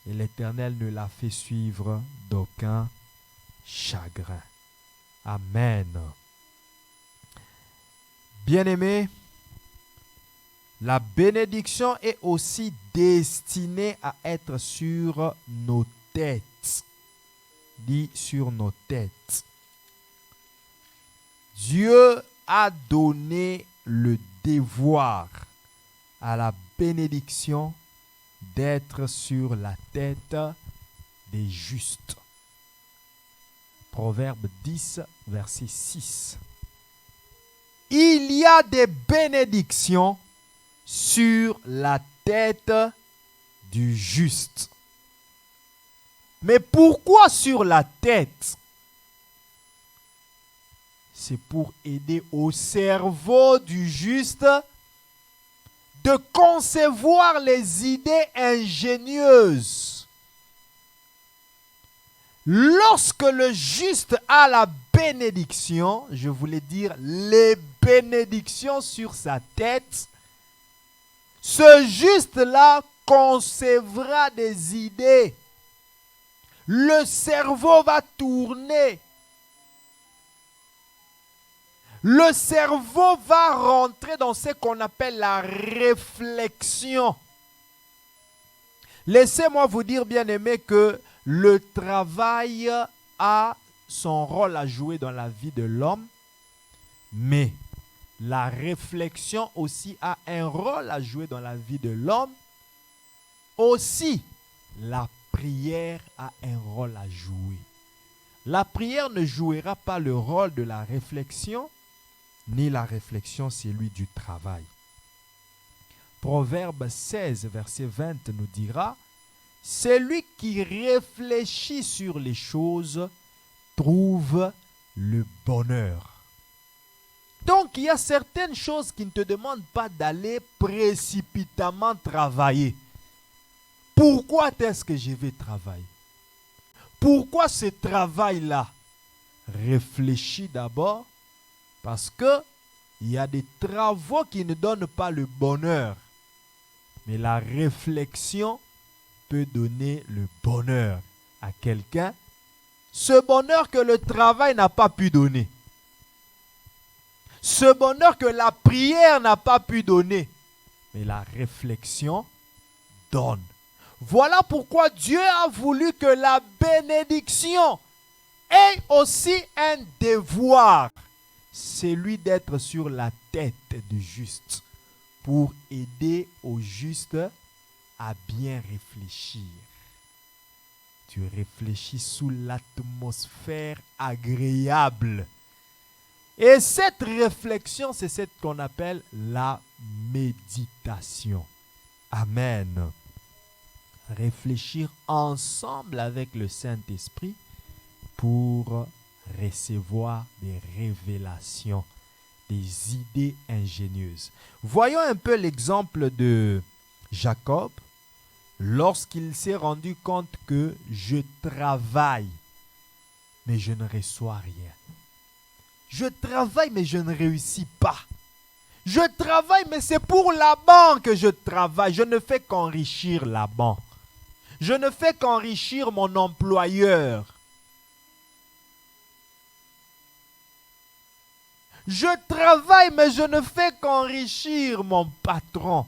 Et l'Éternel ne l'a fait suivre d'aucun chagrin. Amen. Bien-aimés, la bénédiction est aussi destinée à être sur nos têtes. Dit sur nos têtes. Dieu a donné le devoir à la bénédiction d'être sur la tête des justes. Proverbe 10, verset 6. Il y a des bénédictions sur la tête du juste. Mais pourquoi sur la tête? C'est pour aider au cerveau du juste de concevoir les idées ingénieuses. Lorsque le juste a la bénédiction, je voulais dire les bénédictions sur sa tête, Ce juste-là concevra des idées. Le cerveau va tourner. Le cerveau va rentrer dans ce qu'on appelle la réflexion. Laissez-moi vous dire, bien-aimés, que le travail a son rôle à jouer dans la vie de l'homme, mais la réflexion aussi a un rôle à jouer dans la vie de l'homme. Aussi, la prière a un rôle à jouer. La prière ne jouera pas le rôle de la réflexion, ni la réflexion celui du travail. Proverbe 16, verset 20 nous dira, « Celui qui réfléchit sur les choses trouve le bonheur. » Donc, il y a certaines choses qui ne te demandent pas d'aller précipitamment travailler. Pourquoi est-ce que je vais travailler? Pourquoi ce travail-là? Réfléchis d'abord, parce que il y a des travaux qui ne donnent pas le bonheur. Mais la réflexion peut donner le bonheur à quelqu'un. Ce bonheur que le travail n'a pas pu donner. Ce bonheur que la prière n'a pas pu donner. Mais la réflexion donne. Voilà pourquoi Dieu a voulu que la bénédiction ait aussi un devoir. Celui d'être sur la tête du juste. Pour aider au juste à bien réfléchir. Tu réfléchis sous l'atmosphère agréable. Et cette réflexion, c'est ce qu'on appelle la méditation. Amen. Réfléchir ensemble avec le Saint-Esprit pour recevoir des révélations, des idées ingénieuses. Voyons un peu l'exemple de Jacob lorsqu'il s'est rendu compte que je travaille, mais je ne reçois rien. Je travaille, mais je ne réussis pas. Je travaille, mais c'est pour Laban que je travaille. Je ne fais qu'enrichir Laban. Je ne fais qu'enrichir mon employeur. Je travaille, mais je ne fais qu'enrichir mon patron.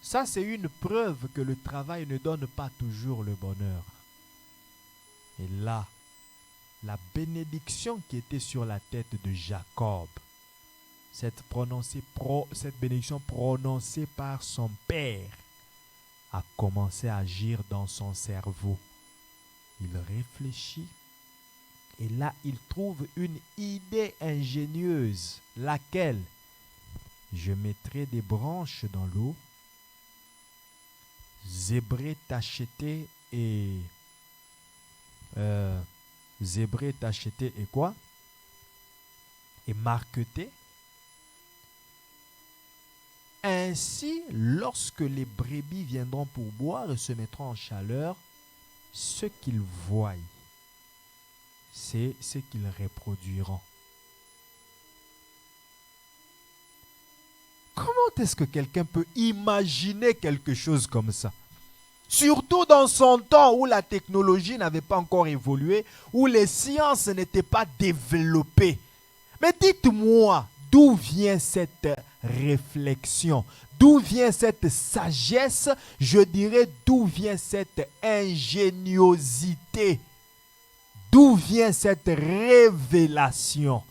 Ça, c'est une preuve que le travail ne donne pas toujours le bonheur. Et là, la bénédiction qui était sur la tête de Jacob, cette bénédiction prononcée par son père, a commencé à agir dans son cerveau. Il réfléchit. Et là, il trouve une idée ingénieuse. Laquelle? Je mettrai des branches dans l'eau. Zébré, tacheté et... zébré, tacheté et quoi? Et marqueté. Ainsi, lorsque les brebis viendront pour boire et se mettront en chaleur, ce qu'ils voient, c'est ce qu'ils reproduiront. Comment est-ce que quelqu'un peut imaginer quelque chose comme ça? Surtout dans son temps où la technologie n'avait pas encore évolué, où les sciences n'étaient pas développées. Mais dites-moi, d'où vient cette réflexion? D'où vient cette sagesse? Je dirais, d'où vient cette ingéniosité? D'où vient cette révélation?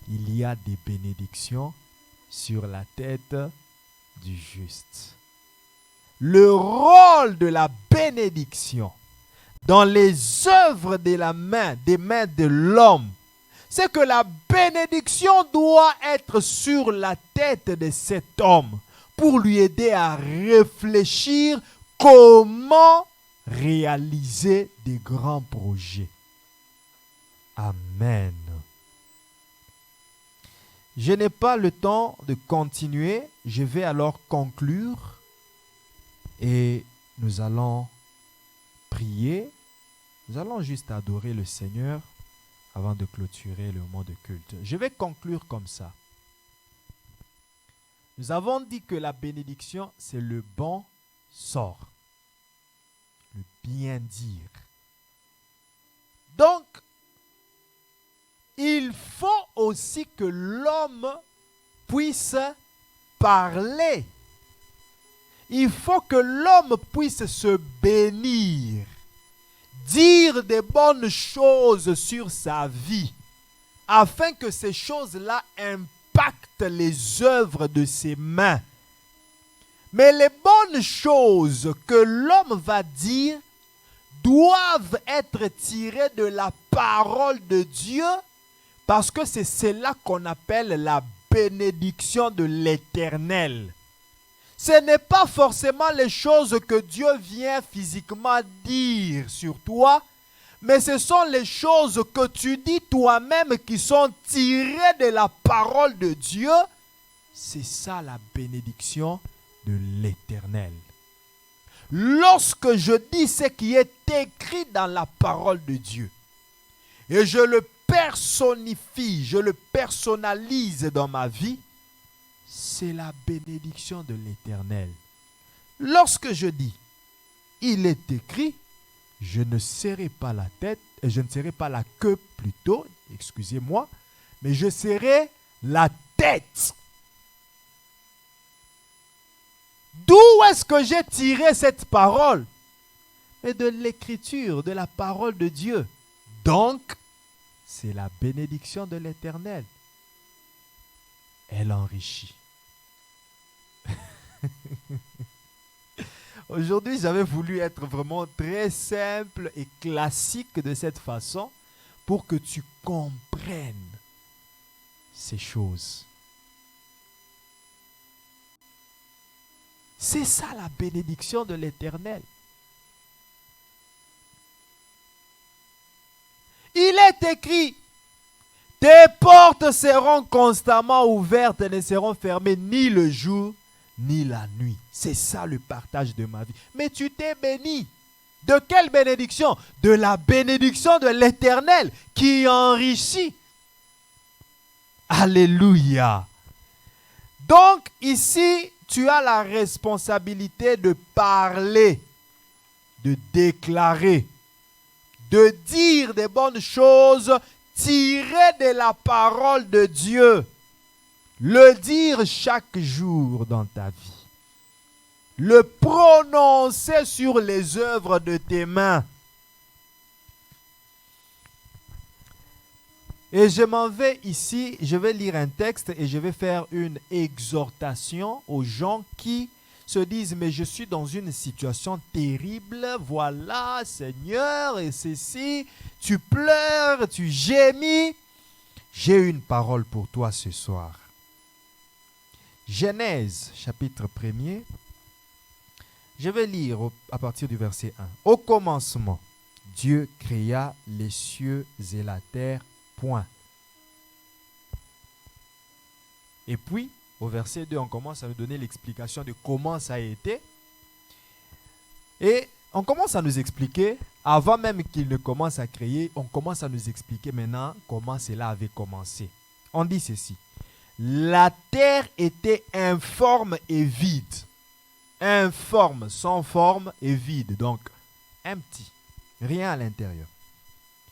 Il y a des bénédictions sur la tête du juste. Le rôle de la bénédiction dans les œuvres de des mains de l'homme, c'est que la bénédiction doit être sur la tête de cet homme pour lui aider à réfléchir comment réaliser des grands projets. Amen. Je n'ai pas le temps de continuer. Je vais alors conclure et nous allons prier. Nous allons juste adorer le Seigneur avant de clôturer le moment de culte. Je vais conclure comme ça. Nous avons dit que la bénédiction, c'est le bon sort, le bien dire. Donc, il faut aussi que l'homme puisse parler. Il faut que l'homme puisse se bénir, dire des bonnes choses sur sa vie, afin que ces choses-là impactent les œuvres de ses mains. Mais les bonnes choses que l'homme va dire doivent être tirées de la parole de Dieu, parce que c'est cela qu'on appelle la bénédiction de l'Éternel. Ce n'est pas forcément les choses que Dieu vient physiquement dire sur toi, mais ce sont les choses que tu dis toi-même qui sont tirées de la parole de Dieu. C'est ça la bénédiction de l'Éternel. Lorsque je dis ce qui est écrit dans la parole de Dieu, et je le personnifie, je le personnalise dans ma vie, c'est la bénédiction de l'Éternel. Lorsque je dis, il est écrit, je ne serrai pas la tête, et je ne serrai pas la queue plutôt, excusez-moi, mais je serrai la tête. D'où est-ce que j'ai tiré cette parole? Et de l'écriture, de la parole de Dieu. Donc, c'est la bénédiction de l'Éternel. Elle enrichit. Aujourd'hui, j'avais voulu être vraiment très simple et classique de cette façon pour que tu comprennes ces choses. C'est ça la bénédiction de l'Éternel. Il est écrit, tes portes seront constamment ouvertes et ne seront fermées ni le jour ni la nuit. C'est ça le partage de ma vie. Mais tu t'es béni. De quelle bénédiction? De la bénédiction de l'Éternel qui enrichit. Alléluia. Donc ici, tu as la responsabilité de parler, de déclarer, de dire des bonnes choses tirées de la parole de Dieu. Le dire chaque jour dans ta vie. Le prononcer sur les œuvres de tes mains. Et je m'en vais ici, je vais lire un texte et je vais faire une exhortation aux gens qui se disent, mais je suis dans une situation terrible, voilà Seigneur, et ceci, tu pleures, tu gémis. J'ai une parole pour toi ce soir. Genèse, chapitre 1er. Je vais lire à partir du verset 1. Au commencement, Dieu créa les cieux et la terre, point. Et puis, au verset 2, on commence à nous donner l'explication de comment ça a été. Et on commence à nous expliquer, avant même qu'il ne commence à créer, on commence à nous expliquer maintenant comment cela avait commencé. On dit ceci. La terre était informe et vide. Informe, sans forme et vide. Donc, empty. Rien à l'intérieur.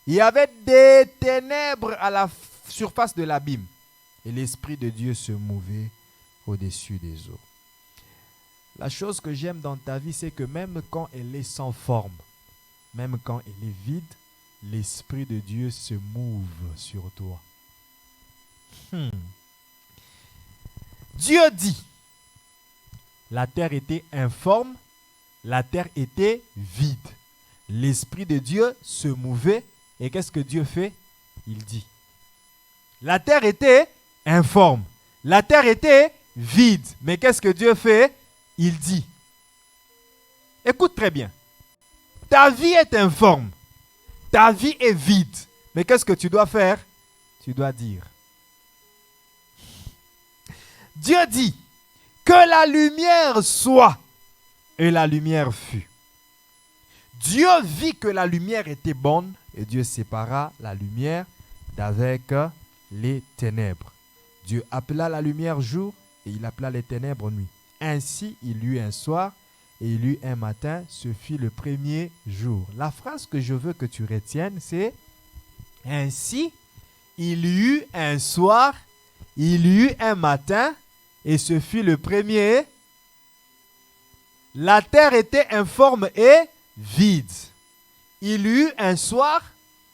Il y avait des ténèbres à la surface de l'abîme. Et l'Esprit de Dieu se mouvait au-dessus des eaux. La chose que j'aime dans ta vie, c'est que même quand elle est sans forme, même quand elle est vide, l'Esprit de Dieu se mouve sur toi. Dieu dit, la terre était informe, la terre était vide. L'Esprit de Dieu se mouvait et qu'est-ce que Dieu fait? Il dit. La terre était informe, la terre était vide. Mais qu'est-ce que Dieu fait? Il dit. Écoute très bien. Ta vie est informe, ta vie est vide. Mais qu'est-ce que tu dois faire? Tu dois dire. Dieu dit que la lumière soit, et la lumière fut. Dieu vit que la lumière était bonne et Dieu sépara la lumière d'avec les ténèbres. Dieu appela la lumière jour et il appela les ténèbres nuit. Ainsi, il y eut un soir et il y eut un matin, ce fut le premier jour. La phrase que je veux que tu retiennes, c'est « Ainsi, il y eut un soir, il y eut un matin, et ce fut le premier. » La terre était informe et vide. Il y eut un soir,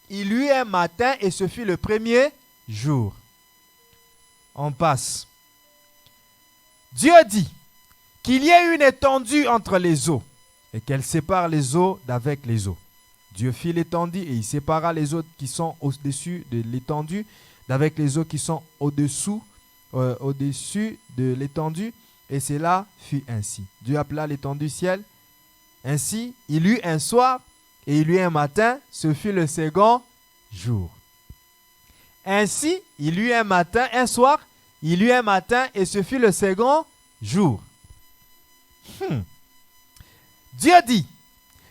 il y eut un matin, et ce fut le premier jour. On passe. Dieu dit qu'il y ait une étendue entre les eaux et qu'elle sépare les eaux d'avec les eaux. Dieu fit l'étendue et il sépara les eaux qui sont au-dessus de l'étendue d'avec les eaux qui sont au-dessus de l'étendue, et cela fut ainsi. Dieu appela l'étendue ciel. Ainsi, il y eut un soir et il y eut un matin, ce fut le second jour. Ainsi, il y eut un soir, il y eut un matin, et ce fut le second jour. Dieu dit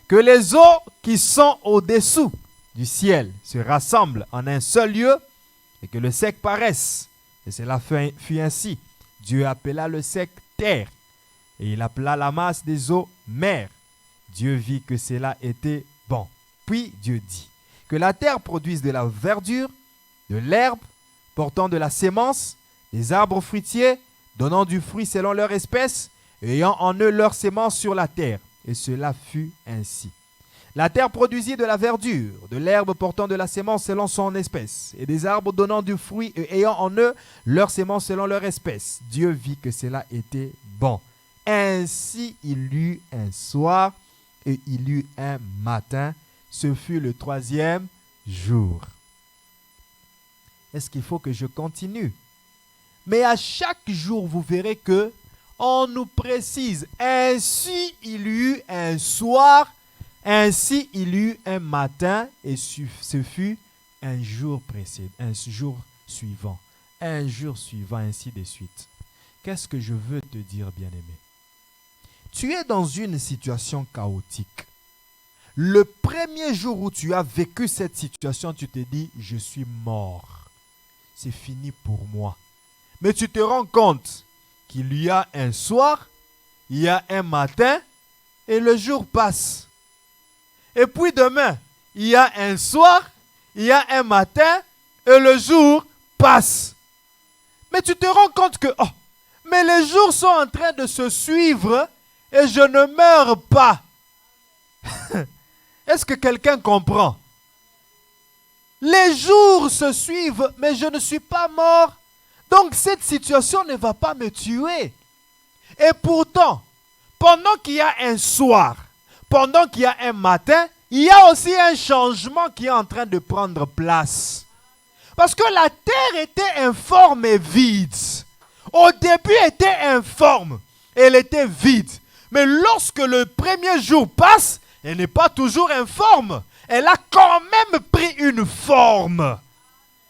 que les eaux qui sont au-dessous du ciel se rassemblent en un seul lieu et que le sec paraisse. Et cela fut ainsi. Dieu appela le sec terre et il appela la masse des eaux mer. Dieu vit que cela était bon. Puis Dieu dit que la terre produise de la verdure, de l'herbe portant de la sémence, des arbres fruitiers donnant du fruit selon leur espèce, ayant en eux leur sémence sur la terre. Et cela fut ainsi. La terre produisit de la verdure, de l'herbe portant de la sémence selon son espèce, et des arbres donnant du fruit et ayant en eux leur sémence selon leur espèce. Dieu vit que cela était bon. Ainsi il y eut un soir et il y eut un matin. Ce fut le troisième jour. Est-ce qu'il faut que je continue? Mais à chaque jour, vous verrez que on nous précise. Ainsi il y eut un soir, ainsi il y eut un matin, et ce fut un jour précédent, un jour suivant, ainsi de suite. Qu'est-ce que je veux te dire, bien-aimé? Tu es dans une situation chaotique. Le premier jour où tu as vécu cette situation, tu te dis, je suis mort. C'est fini pour moi. Mais tu te rends compte qu'il y a un soir, il y a un matin, et le jour passe. Et puis demain, il y a un soir, il y a un matin, et le jour passe. Mais tu te rends compte que, mais les jours sont en train de se suivre, et je ne meurs pas. Est-ce que quelqu'un comprend? Les jours se suivent, mais je ne suis pas mort. Donc cette situation ne va pas me tuer. Et pourtant, pendant qu'il y a un soir, pendant qu'il y a un matin, il y a aussi un changement qui est en train de prendre place. Parce que la terre était informe et vide. Au début, elle était informe. Elle était vide. Mais lorsque le premier jour passe, elle n'est pas toujours informe. Elle a quand même pris une forme.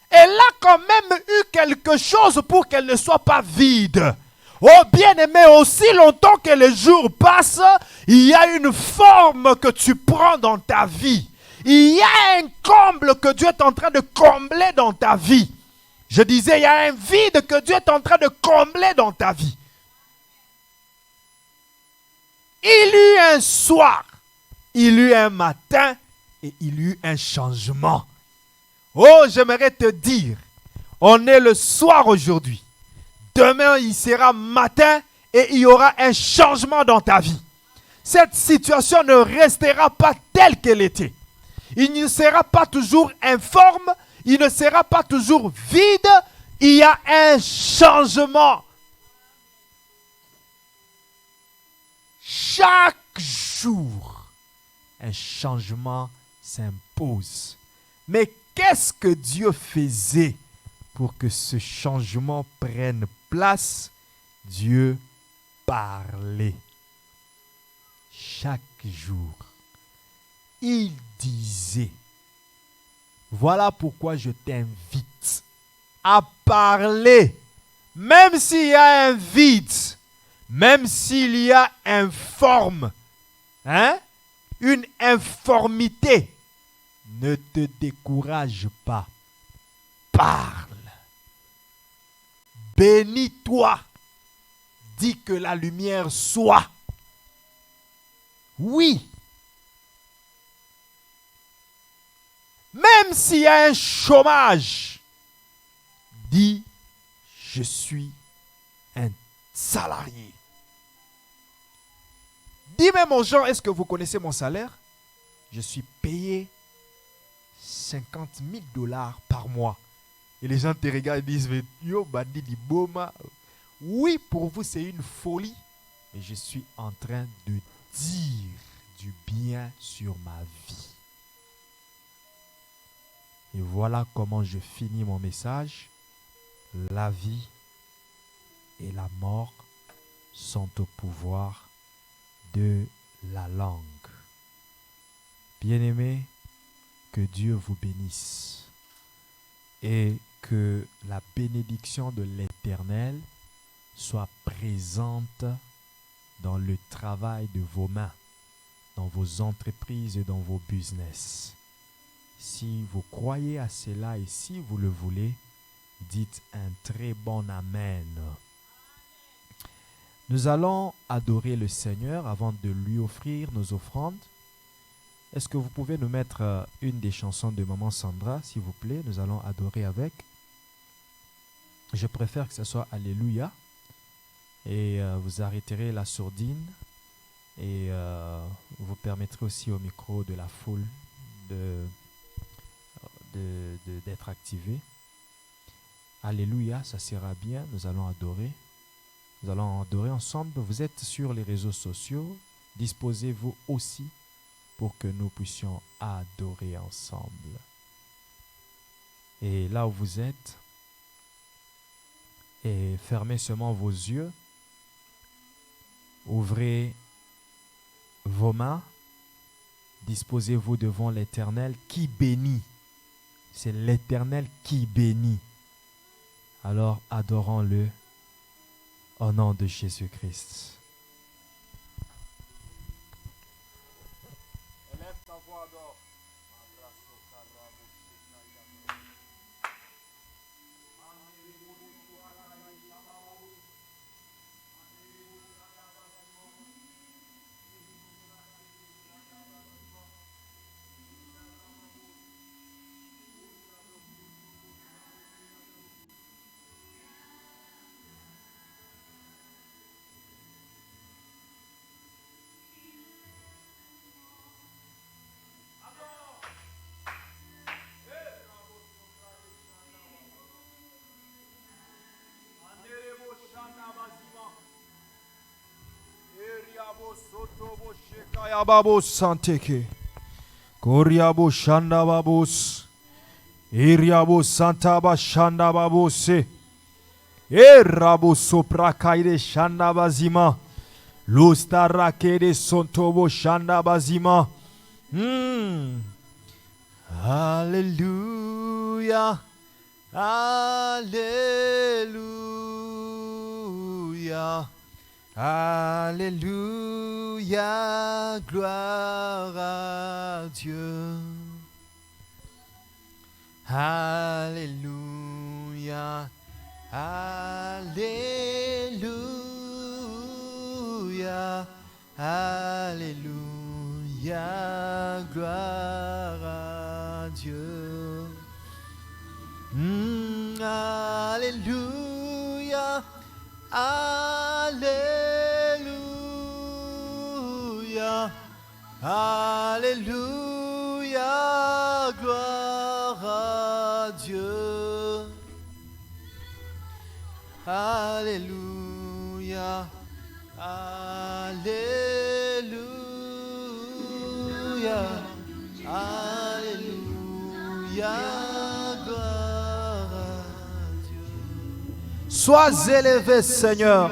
Elle a quand même eu quelque chose pour qu'elle ne soit pas vide. Oh bien-aimé, aussi longtemps que les jours passent, il y a une forme que tu prends dans ta vie. Il y a un comble que Dieu est en train de combler dans ta vie. Je disais, il y a un vide que Dieu est en train de combler dans ta vie. Il y eut un soir, il y eut un matin et il y eut un changement. Oh, j'aimerais te dire, on est le soir aujourd'hui. Demain, il sera matin et il y aura un changement dans ta vie. Cette situation ne restera pas telle qu'elle était. Il ne sera pas toujours informe, il ne sera pas toujours vide. Il y a un changement. Chaque jour, un changement s'impose. Mais qu'est-ce que Dieu faisait pour que ce changement prenne place? Dieu parlait. Chaque jour, il disait. Voilà pourquoi je t'invite à parler. Même s'il y a un vide, même s'il y a informe, une informité, ne te décourage pas. Parle. Bénis-toi. dit que la lumière soit. Oui. Même s'il y a un chômage, dis, je suis un salarié. Dis même aux gens, est-ce que vous connaissez mon salaire? Je suis payé 50 000 $ par mois. Et les gens te regardent et disent, mais yo, bandit di boma. Oui, pour vous, c'est une folie. Mais je suis en train de dire du bien sur ma vie. Et voilà comment je finis mon message. La vie et la mort sont au pouvoir de la langue. Bien-aimés, que Dieu vous bénisse et que la bénédiction de l'Éternel soit présente dans le travail de vos mains, dans vos entreprises et dans vos business. Si vous croyez à cela et si vous le voulez, dites un très bon Amen. Nous allons adorer le Seigneur avant de lui offrir nos offrandes. Est-ce que vous pouvez nous mettre une des chansons de Maman Sandra, s'il vous plaît? Nous allons adorer avec. Je préfère que ce soit Alléluia. Et vous arrêterez la sourdine. Et vous permettrez aussi au micro de la foule d'être activé. Alléluia, ça sera bien. Nous allons adorer. Nous allons adorer ensemble. Vous êtes sur les réseaux sociaux. Disposez-vous aussi pour que nous puissions adorer ensemble. Et là où vous êtes, et fermez seulement vos yeux. Ouvrez vos mains. Disposez-vous devant l'Éternel qui bénit. C'est l'Éternel qui bénit. Alors adorons-le au nom de Jésus-Christ. Élève ta voix, adore. Babo Santeke Koriabo Shanda Babos Iriabo Santa Bashanda Babose Erabo Sopra Kaide Shanda Bazima Lustara Kede Sontobo Shanda Bazima. Alléluia, Alléluia. Alléluia, gloire à Dieu. Alléluia, Alléluia, Alléluia, gloire à Dieu. Alléluia, Alléluia, Alléluia, gloire à Dieu. Alléluia, Alléluia, Alléluia, gloire à Dieu. Sois élevé, Seigneur.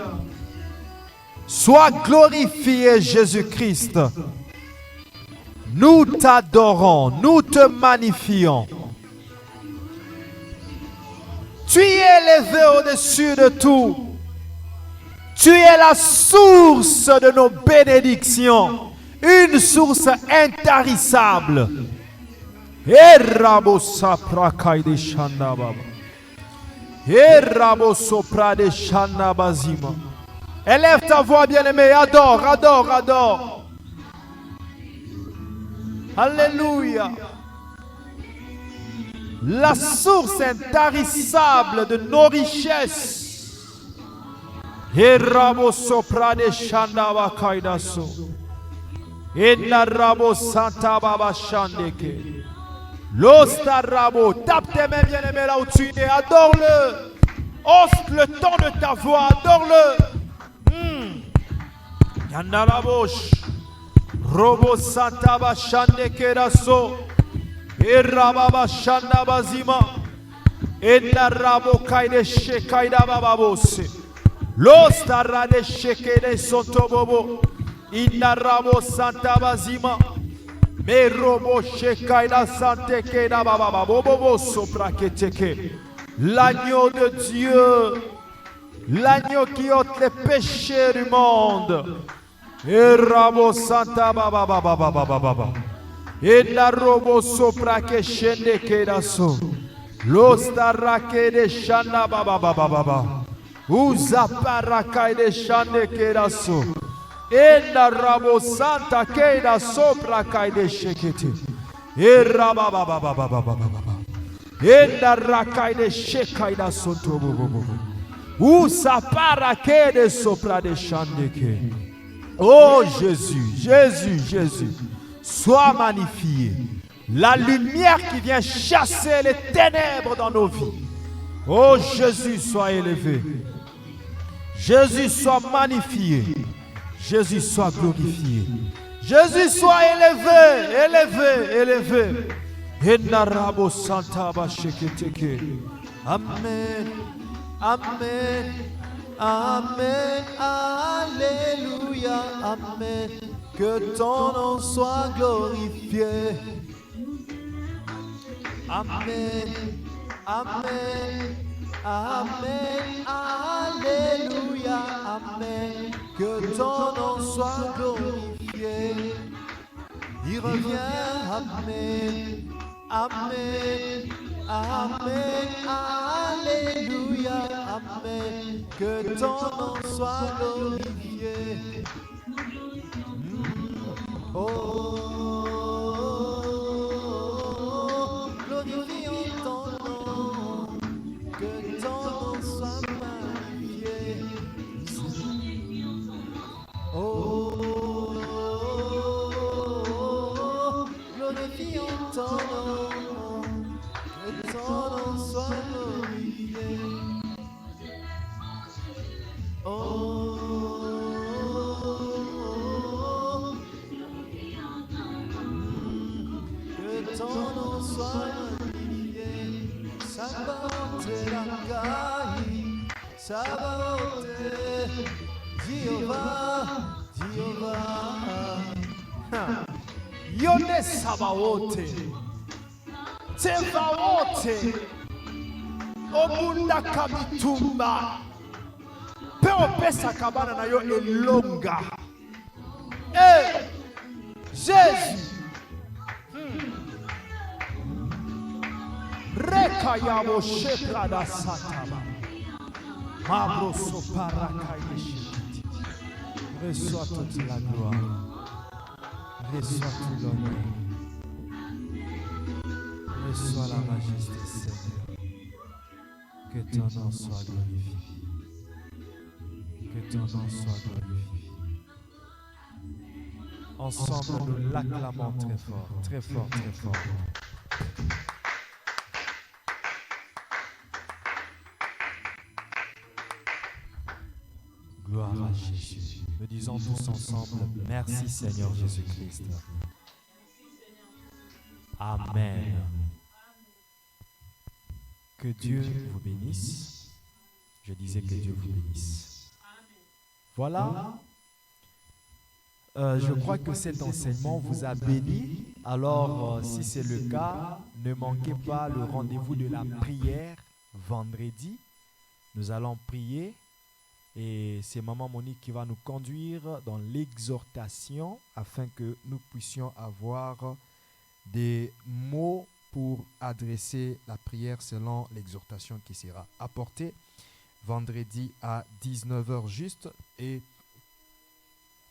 Sois glorifié, Jésus-Christ. Nous t'adorons, nous te magnifions. Tu es élevé au-dessus de tout. Tu es la source de nos bénédictions, une source intarissable. Erabo sapra kaide shanda baba. Erabo sopra de shanda bazima. Élève ta voix, bien-aimé. Adore, adore, adore. Alléluia. La source intarissable de nos richesses. Erabo soprane shandaba kaidaso. Enarabo santa baba shandeke. L'ostarabo. Tape tes mains, bien-aimé, là où tu es. Adore-le. Ose le ton de ta voix. Adore-le. Yanarabosh. Robo santa ba shandeke raso. Erababa shandaba zima. Enarabo kaide shekaida bababose. L'ostarade shekede sotobobo. Inarabo santa bazima. Merobo shekaida sante keda baba bobo sopra keteke. L'agneau de Dieu, l'agneau qui ôte les péchés du monde. Erabo santa baba baba baba baba. Enarobo sopra ke shende keda so. L'ostara kede shanda baba baba baba. Uza para kaide shande keda so. Enda rabo santa keida sopra kaide shekete. Eraba baba baba baba baba. Enda rakaide shekaida sonto bobo. Usa para keide sopra de shandeke. Oh Jésus, Jésus, Jésus, sois magnifié. La lumière qui vient chasser les ténèbres dans nos vies. Oh Jésus, sois élevé. Jésus, sois magnifié. Jésus soit glorifié. Jésus soit élevé, élevé, élevé. Enarabo santa ba sheketeke. Amen. Amen. Amen. Alléluia. Amen. Que ton nom soit glorifié. Amen. Amen. Amen. Alléluia. Amen. Que ton nom soit glorifié. Il revient. Amen. Amen. Amen. Alléluia. Amen. Que ton nom soit glorifié. Oh, glorifions ton nom. Que ton nom soit magnifié. Oh, glorifions ton nom, que ton nom soit glorifié. Oh, que ton nom soit glorifié. Sabaoth Rakai, Sabaoth. Jehovah, Jehovah, Yone Sabaote, Tebaote, Omunda Kabitumba, Peopesa Kabana na yo elonga. Eh, Jésus, Rekayabo Sheprada Sataba, Mabro Sopara Kayeshi. Reçois toute la gloire. Reçois tout l'honneur. Reçois la majesté, Seigneur. Que ton nom soit glorifié. Que ton nom soit glorifié. Ensemble, nous l'acclamons très fort, très fort, très fort. Gloire à Jésus. Nous disons tous ensemble, merci Seigneur Jésus-Christ. Amen. Que Dieu vous bénisse. Je disais que Dieu vous bénisse. Voilà. Je crois que cet enseignement vous a béni. Alors, si c'est le cas, ne manquez pas le rendez-vous de la prière vendredi. Nous allons prier. Et c'est Maman Monique qui va nous conduire dans l'exhortation afin que nous puissions avoir des mots pour adresser la prière selon l'exhortation qui sera apportée. vendredi à 19 h juste et